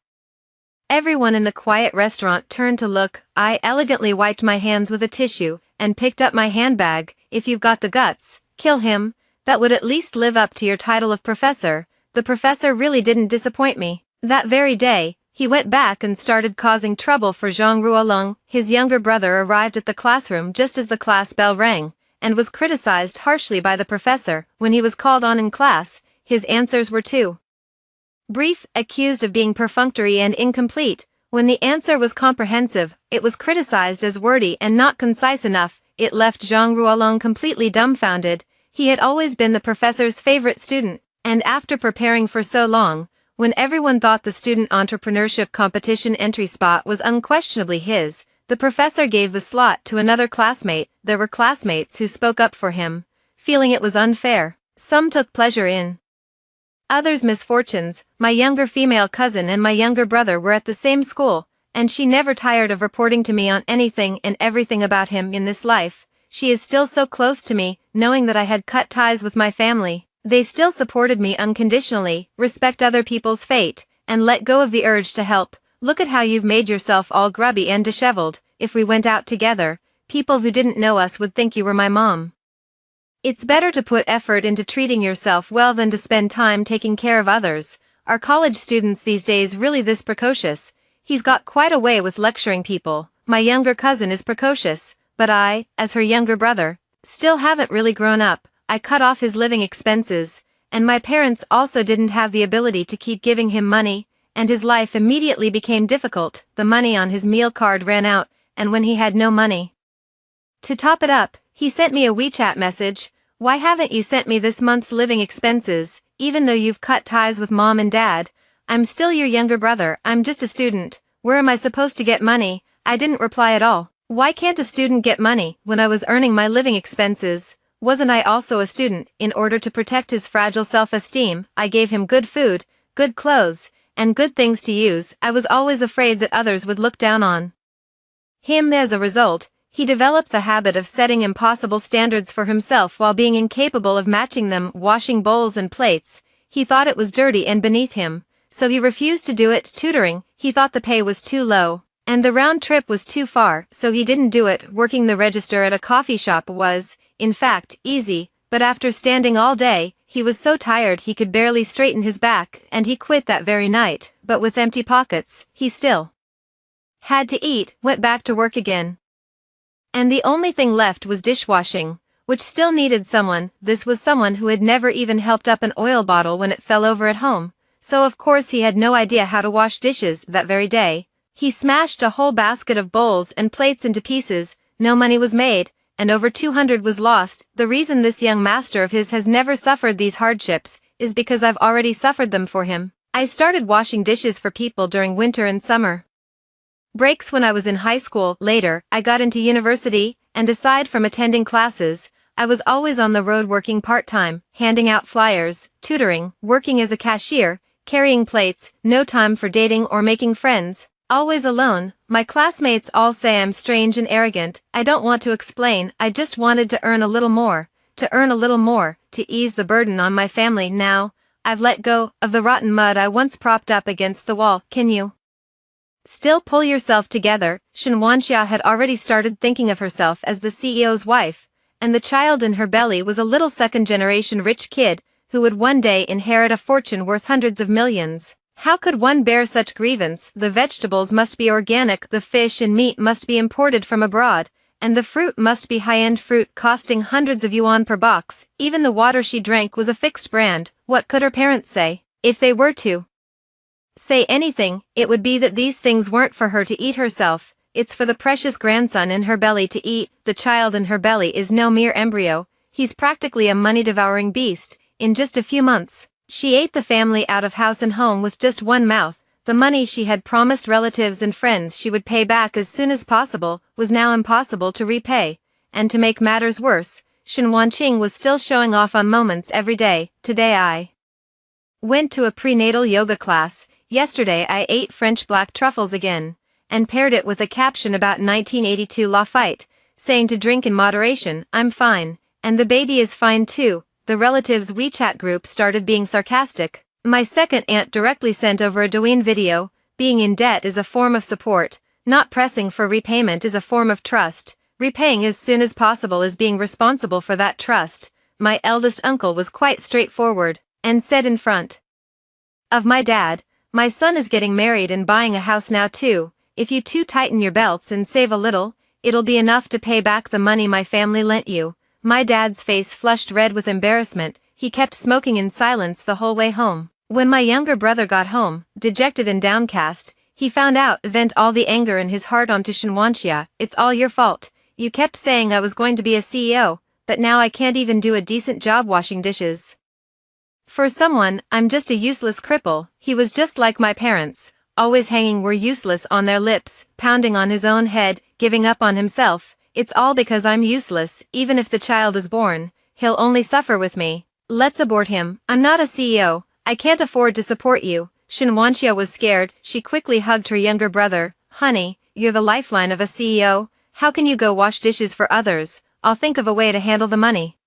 Everyone in the quiet restaurant turned to look. I elegantly wiped my hands with a tissue and picked up my handbag. If you've got the guts, kill him. That would at least live up to your title of professor. The professor really didn't disappoint me. That very day, he went back and started causing trouble for Zhang Ruolong. His younger brother arrived at the classroom just as the class bell rang, and was criticized harshly by the professor. When he was called on in class, his answers were too brief, accused of being perfunctory and incomplete. When the answer was comprehensive, it was criticized as wordy and not concise enough. It left Zhang Ruolong completely dumbfounded. He had always been the professor's favorite student, and after preparing for so long, when everyone thought the student entrepreneurship competition entry spot was unquestionably his, the professor gave the slot to another classmate. There were classmates who spoke up for him, feeling it was unfair. Some took pleasure in others' misfortunes. My younger female cousin and my younger brother were at the same school, and she never tired of reporting to me on anything and everything about him in this life. She is still so close to me, knowing that I had cut ties with my family. They still supported me unconditionally, respect other people's fate, and let go of the urge to help. Look at how you've made yourself all grubby and disheveled. If we went out together, people who didn't know us would think you were my mom. It's better to put effort into treating yourself well than to spend time taking care of others. Are college students these days really this precocious? He's got quite a way with lecturing people. My younger cousin is precocious, but I, as her younger brother, still haven't really grown up. I cut off his living expenses, and my parents also didn't have the ability to keep giving him money, and his life immediately became difficult. The money on his meal card ran out, and when he had no money to top it up, he sent me a WeChat message. Why haven't you sent me this month's living expenses? Even though you've cut ties with mom and dad, I'm still your younger brother. I'm just a student. Where am I supposed to get money? I didn't reply at all. Why can't a student get money when I was earning my living expenses? Wasn't I also a student? In order to protect his fragile self-esteem, I gave him good food, good clothes, and good things to use. I was always afraid that others would look down on him. As a result, he developed the habit of setting impossible standards for himself while being incapable of matching them. Washing bowls and plates, he thought it was dirty and beneath him, so he refused to do it. Tutoring, he thought the pay was too low, and the round trip was too far, so he didn't do it. Working the register at a coffee shop was, in fact, easy, but after standing all day, he was so tired he could barely straighten his back, and he quit that very night. But with empty pockets, he still had to eat. Went back to work again, and the only thing left was dishwashing, which still needed someone. This was someone who had never even helped up an oil bottle when it fell over at home, so of course he had no idea how to wash dishes. That very day, he smashed a whole basket of bowls and plates into pieces. No money was made, and over 200 was lost. The reason this young master of his has never suffered these hardships is because I've already suffered them for him. I started washing dishes for people during winter and summer breaks when I was in high school. Later, I got into university, and aside from attending classes, I was always on the road working part-time, handing out flyers, tutoring, working as a cashier, carrying plates. No time for dating or making friends. Always alone. My classmates all say I'm strange and arrogant. I don't want to explain. I just wanted to earn a little more, to ease the burden on my family. Now, I've let go of the rotten mud I once propped up against the wall. Can you still pull yourself together? Shen Wanxia had already started thinking of herself as the CEO's wife, and the child in her belly was a little second-generation rich kid who would one day inherit a fortune worth hundreds of millions. How could one bear such grievance? The vegetables must be organic, the fish and meat must be imported from abroad, and the fruit must be high-end fruit costing hundreds of yuan per box. Even the water she drank was a fixed brand. What could her parents say? If they were to say anything, it would be that these things weren't for her to eat herself, it's for the precious grandson in her belly to eat. The child in her belly is no mere embryo, he's practically a money-devouring beast. In just a few months, she ate the family out of house and home with just one mouth. The money she had promised relatives and friends she would pay back as soon as possible was now impossible to repay, and to make matters worse, Shen Wanqing was still showing off on moments every day. Today I went to a prenatal yoga class. Yesterday I ate French black truffles again, and paired it with a caption about 1982 Lafayette, saying to drink in moderation. I'm fine, and the baby is fine too. The relatives' WeChat group started being sarcastic. My second aunt directly sent over a Douyin video. Being in debt is a form of support, not pressing for repayment is a form of trust. Repaying as soon as possible is being responsible for that trust. My eldest uncle was quite straightforward, and said in front of my dad, my son is getting married and buying a house now too. If you two tighten your belts and save a little, it'll be enough to pay back the money my family lent you. My dad's face flushed red with embarrassment. He kept smoking in silence the whole way home. When my younger brother got home, dejected and downcast, he found out, vent all the anger in his heart onto Shen Wanxia. It's all your fault. You kept saying I was going to be a CEO, but now I can't even do a decent job washing dishes. For someone, I'm just a useless cripple. He was just like my parents, always hanging were useless on their lips, pounding on his own head, giving up on himself. It's all because I'm useless. Even if the child is born, he'll only suffer with me. Let's abort him. I'm not a CEO. I can't afford to support you. Shen Wanxia was scared. She quickly hugged her younger brother. Honey, you're the lifeline of a CEO. How can you go wash dishes for others? I'll think of a way to handle the money.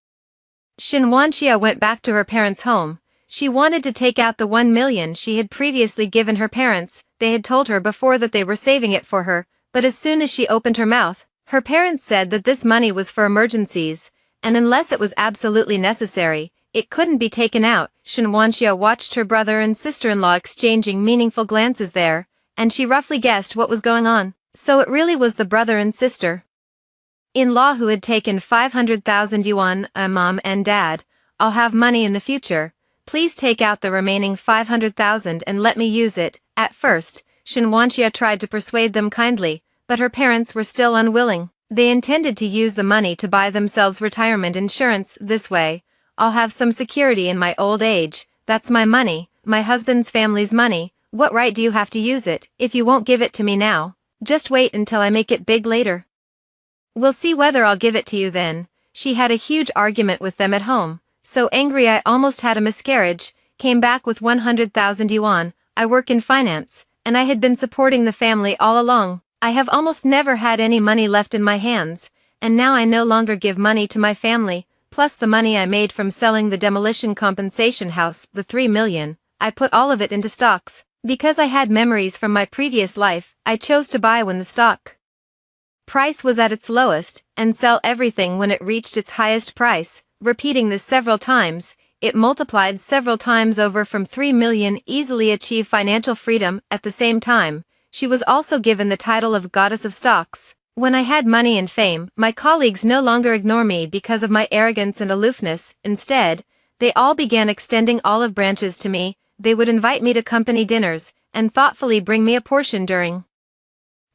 Shen Wanxia went back to her parents' home. She wanted to take out the 1 million she had previously given her parents. They had told her before that they were saving it for her, but as soon as she opened her mouth, her parents said that this money was for emergencies, and unless it was absolutely necessary, it couldn't be taken out. Shen Wanxia watched her brother and sister-in-law exchanging meaningful glances there, and she roughly guessed what was going on. So it really was the brother and sister-in-law who had taken 500,000 yuan. Mom and Dad, I'll have money in the future. Please take out the remaining 500,000 and let me use it. At first, Shen Wanxia tried to persuade them kindly, but her parents were still unwilling. They intended to use the money to buy themselves retirement insurance. This way, I'll have some security in my old age. That's my money, my husband's family's money. What right do you have to use it? If you won't give it to me now, just wait until I make it big later. We'll see whether I'll give it to you then. She had a huge argument with them at home. So angry I almost had a miscarriage. Came back with 100,000 yuan. I work in finance, and I had been supporting the family all along. I have almost never had any money left in my hands, and now I no longer give money to my family. Plus the money I made from selling the demolition compensation house, the 3 million, I put all of it into stocks. Because I had memories from my previous life, I chose to buy when the stock price was at its lowest, and sell everything when it reached its highest price. Repeating this several times, it multiplied several times over from 3 million. Easily achieve financial freedom. At the same time, she was also given the title of Goddess of Stocks. When I had money and fame, my colleagues no longer ignore me because of my arrogance and aloofness. Instead, they all began extending olive branches to me. They would invite me to company dinners, and thoughtfully bring me a portion during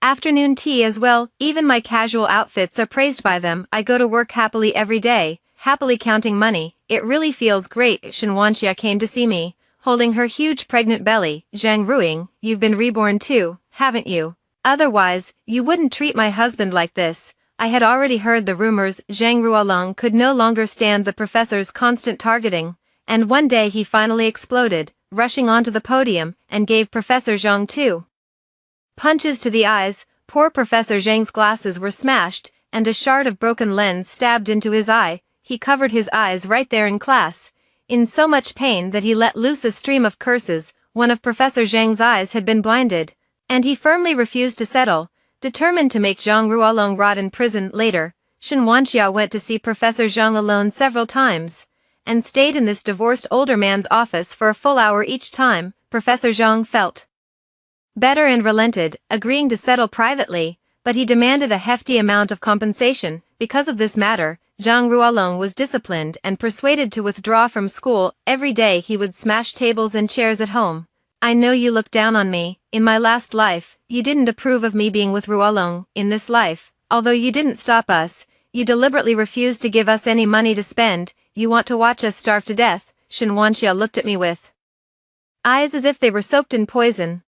afternoon tea as well. Even my casual outfits are praised by them. I go to work happily every day, happily counting money. It really feels great. Shen Wanxia came to see me, holding her huge pregnant belly. Zhang Ruing, you've been reborn too, haven't you? Otherwise, you wouldn't treat my husband like this. I had already heard the rumors. Zhang Ruolong could no longer stand the professor's constant targeting, and one day he finally exploded, rushing onto the podium, and gave Professor Zhang 2 punches to the eyes. Poor Professor Zhang's glasses were smashed, and a shard of broken lens stabbed into his eye. He covered his eyes right there in class, in so much pain that he let loose a stream of curses. One of Professor Zhang's eyes had been blinded, and he firmly refused to settle, determined to make Zhang Ruolong rot in prison. Later, Shen Wanxia went to see Professor Zhang alone several times, and stayed in this divorced older man's office for a full hour each time. Professor Zhang felt better and relented, agreeing to settle privately, but he demanded a hefty amount of compensation. Because of this matter, Zhang Ruolong was disciplined and persuaded to withdraw from school. Every day he would smash tables and chairs at home. I know you look down on me. In my last life, you didn't approve of me being with Ruolong. In this life, although you didn't stop us, you deliberately refused to give us any money to spend. You want to watch us starve to death. Shen Wanxia looked at me with eyes as if they were soaked in poison.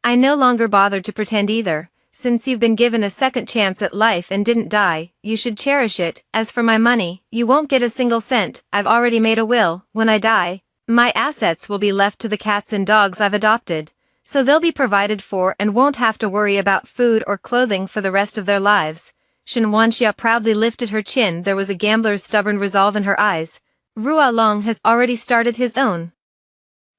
I no longer bothered to pretend either. Since you've been given a second chance at life and didn't die, you should cherish it. As for my money, you won't get a single cent. I've already made a will. When I die, my assets will be left to the cats and dogs I've adopted, so they'll be provided for and won't have to worry about food or clothing for the rest of their lives. Shen Wanxia proudly lifted her chin. There was a gambler's stubborn resolve in her eyes. Ruolong has already started his own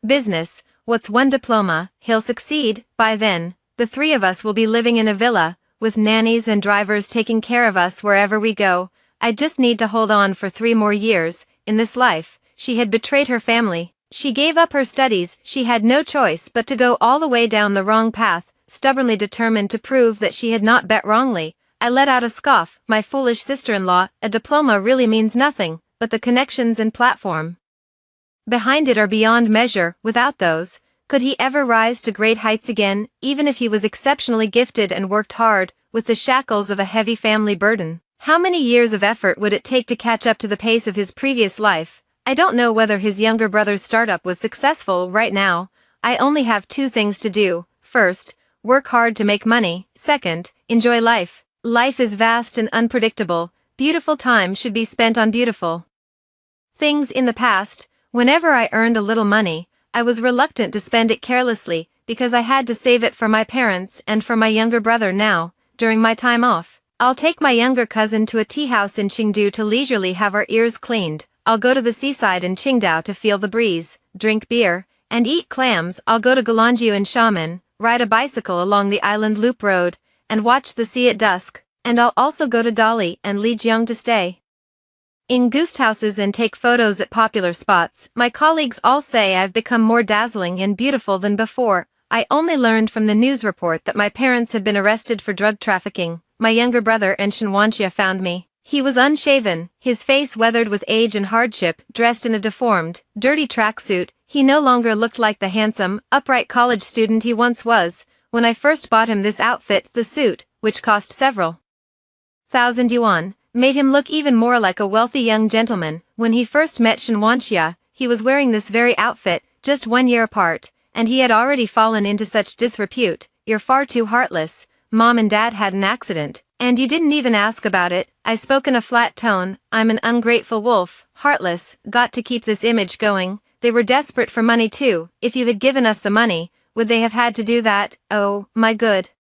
business. What's one diploma? He'll succeed. By then, the three of us will be living in a villa, with nannies and drivers taking care of us wherever we go. I just need to hold on for 3 more years. In this life, she had betrayed her family. She gave up her studies. She had no choice but to go all the way down the wrong path, stubbornly determined to prove that she had not bet wrongly. I let out a scoff. My foolish sister-in-law, a diploma really means nothing, but the connections and platform behind it are beyond measure. Without those, could he ever rise to great heights again, even if he was exceptionally gifted and worked hard, with the shackles of a heavy family burden? How many years of effort would it take to catch up to the pace of his previous life? I don't know whether his younger brother's startup was successful right now. I only have 2 things to do. First, work hard to make money. Second, enjoy life. Life is vast and unpredictable. Beautiful time should be spent on beautiful things. In the past, whenever I earned a little money, I was reluctant to spend it carelessly, because I had to save it for my parents and for my younger brother. Now, during my time off, I'll take my younger cousin to a tea house in Qingdu to leisurely have our ears cleaned. I'll go to the seaside in Qingdao to feel the breeze, drink beer, and eat clams. I'll go to Gulanjiu in Xiamen, ride a bicycle along the Island Loop Road, and watch the sea at dusk. And I'll also go to Dali and Lijiang to stay in guest houses and take photos at popular spots. My colleagues all say I've become more dazzling and beautiful than before. I only learned from the news report that my parents had been arrested for drug trafficking. My younger brother and Shen Wanxia found me. He was unshaven, his face weathered with age and hardship, dressed in a deformed, dirty tracksuit. He no longer looked like the handsome, upright college student he once was. When I first bought him this outfit, the suit, which cost several thousand yuan, made him look even more like a wealthy young gentleman. When he first met Shen Wanxia, he was wearing this very outfit, just 1 year apart, and he had already fallen into such disrepute. You're far too heartless. Mom and Dad had an accident, and you didn't even ask about it. I spoke in a flat tone. I'm an ungrateful wolf, heartless, got to keep this image going. They were desperate for money too. If you had given us the money, would they have had to do that? Oh, my good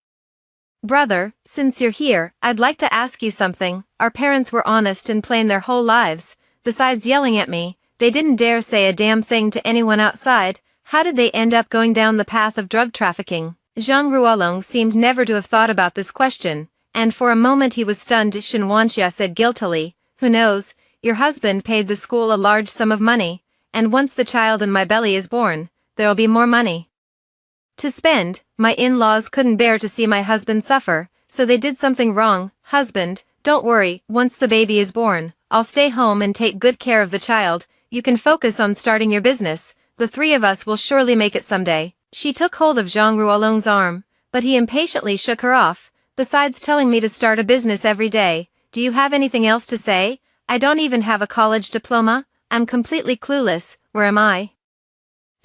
brother, since you're here, I'd like to ask you something. Our parents were honest and plain their whole lives. Besides yelling at me, they didn't dare say a damn thing to anyone outside. How did they end up going down the path of drug trafficking? Zhang Ruolong seemed never to have thought about this question, and for a moment he was stunned. Shen Wanxia said guiltily, who knows, your husband paid the school a large sum of money, and once the child in my belly is born, there'll be more money to spend. My in-laws couldn't bear to see my husband suffer, so they did something wrong. Husband, don't worry, once the baby is born, I'll stay home and take good care of the child. You can focus on starting your business. The 3 of us will surely make it someday. She took hold of Zhang Ruolong's arm, but he impatiently shook her off. Besides telling me to start a business every day, do you have anything else to say? I don't even have a college diploma. I'm completely clueless. Where am I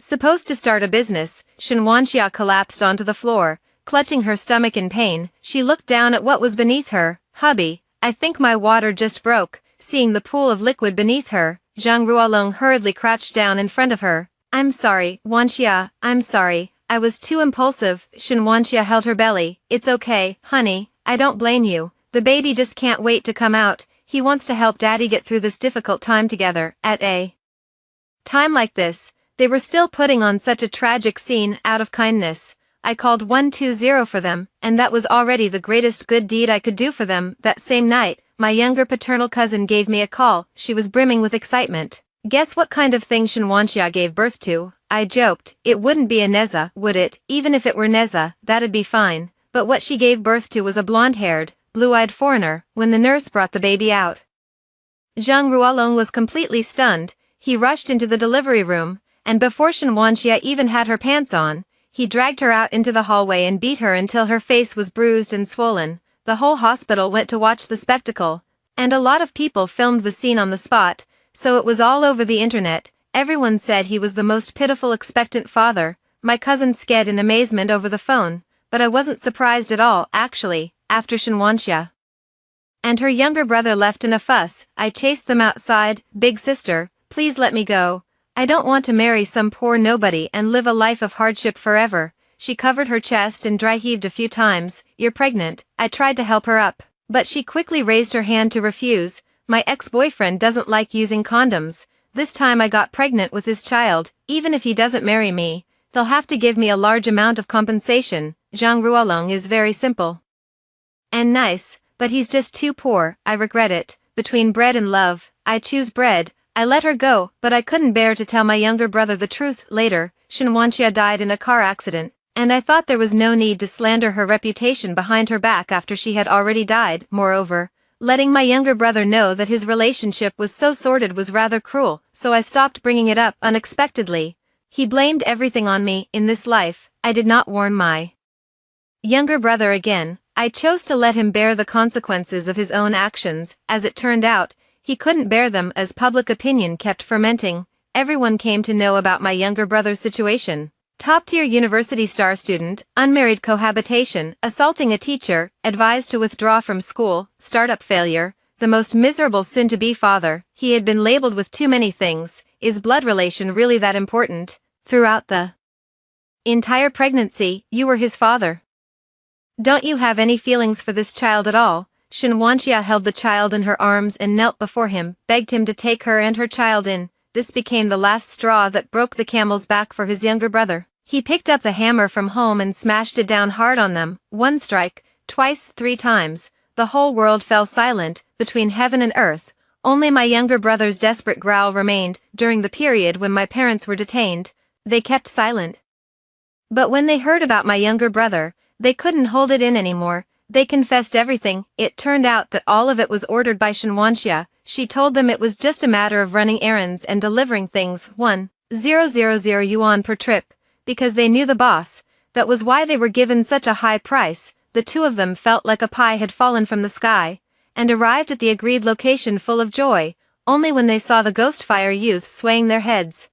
supposed to start a business? Shen Wanxia collapsed onto the floor, clutching her stomach in pain. She looked down at what was beneath her. Hubby, I think my water just broke. Seeing the pool of liquid beneath her, Zhang Ruolong hurriedly crouched down in front of her. I'm sorry, Wanxia, I'm sorry. I was too impulsive. Shen Wanxia held her belly. It's okay, honey, I don't blame you. The baby just can't wait to come out. He wants to help Daddy get through this difficult time together. At a time like this, they were still putting on such a tragic scene out of kindness. I called 120 for them, and that was already the greatest good deed I could do for them. That same night, my younger paternal cousin gave me a call. She was brimming with excitement. Guess what kind of thing Shen Wanxia gave birth to? I joked. It wouldn't be a Neza, would it? Even if it were Neza, that'd be fine. but what she gave birth to was a blonde-haired, blue-eyed foreigner. When the nurse brought the baby out, Zhang Ruolong was completely stunned. He rushed into the delivery room, and before Shen Wanxia even had her pants on, he dragged her out into the hallway and beat her until her face was bruised and swollen. The whole hospital went to watch the spectacle, and a lot of people filmed the scene on the spot, so it was all over the internet. Everyone said he was the most pitiful expectant father. My cousin scared in amazement over the phone, but I wasn't surprised at all, actually. After Shen Wanxia and her younger brother left in a fuss, I chased them outside. Big sister, please let me go. I don't want to marry some poor nobody and live a life of hardship forever. She covered her chest and dry heaved a few times. You're pregnant. I tried to help her up, but she quickly raised her hand to refuse. My ex-boyfriend doesn't like using condoms. This time I got pregnant with his child. Even if he doesn't marry me, they'll have to give me a large amount of compensation. Zhang Ruolong is very simple and nice, but he's just too poor. I regret it. Between bread and love, I choose bread. I let her go, but I couldn't bear to tell my younger brother the truth. Later, Shen Wanxia died in a car accident, and I thought there was no need to slander her reputation behind her back after she had already died. Moreover, letting my younger brother know that his relationship was so sordid was rather cruel, so I stopped bringing it up unexpectedly. He blamed everything on me. In this life, I did not warn my younger brother again. I chose to let him bear the consequences of his own actions. As it turned out, he couldn't bear them as public opinion kept fermenting. Everyone came to know about my younger brother's situation. Top-tier university star student, unmarried cohabitation, assaulting a teacher, advised to withdraw from school, startup failure, the most miserable soon-to-be father. He had been labeled with too many things. Is blood relation really that important? Throughout the entire pregnancy, you were his father. Don't you have any feelings for this child at all? Shen Wanxia held the child in her arms and knelt before him, begged him to take her and her child in. This became the last straw that broke the camel's back for his younger brother. He picked up the hammer from home and smashed it down hard on them. One strike, twice, 3 times. The whole world fell silent. Between heaven and earth, only my younger brother's desperate growl remained. During the period when my parents were detained, they kept silent. But when they heard about my younger brother, they couldn't hold it in anymore. They confessed everything. It turned out that all of it was ordered by Shen Wanxia. She told them it was just a matter of running errands and delivering things. 1,000 yuan per trip, because they knew the boss. That was why they were given such a high price. The two of them felt like a pie had fallen from the sky, and arrived at the agreed location full of joy, only when they saw the Ghostfire youths swaying their heads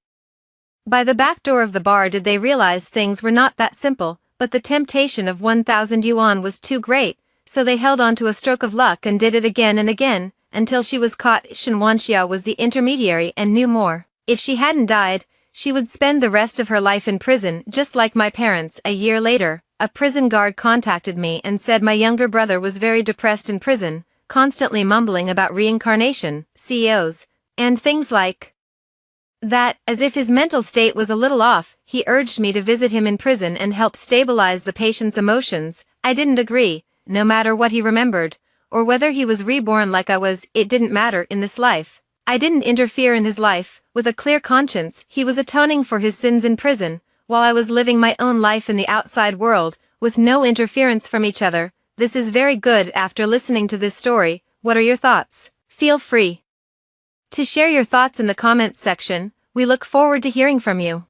by the back door of the bar did they realize things were not that simple. But the temptation of 1,000 yuan was too great, so they held on to a stroke of luck and did it again and again, until she was caught. Shen Wanxia was the intermediary and knew more. If she hadn't died, she would spend the rest of her life in prison, just like my parents. A year later, a prison guard contacted me and said my younger brother was very depressed in prison, constantly mumbling about reincarnation, CEOs, and things like that. As if his mental state was a little off, he urged me to visit him in prison and help stabilize the patient's emotions. I didn't agree. No matter what he remembered, or whether he was reborn like I was, it didn't matter in this life. I didn't interfere in his life. With a clear conscience, he was atoning for his sins in prison, while I was living my own life in the outside world, with no interference from each other. This is very good. After listening to this story, what are your thoughts? Feel free to share your thoughts in the comments section. We look forward to hearing from you.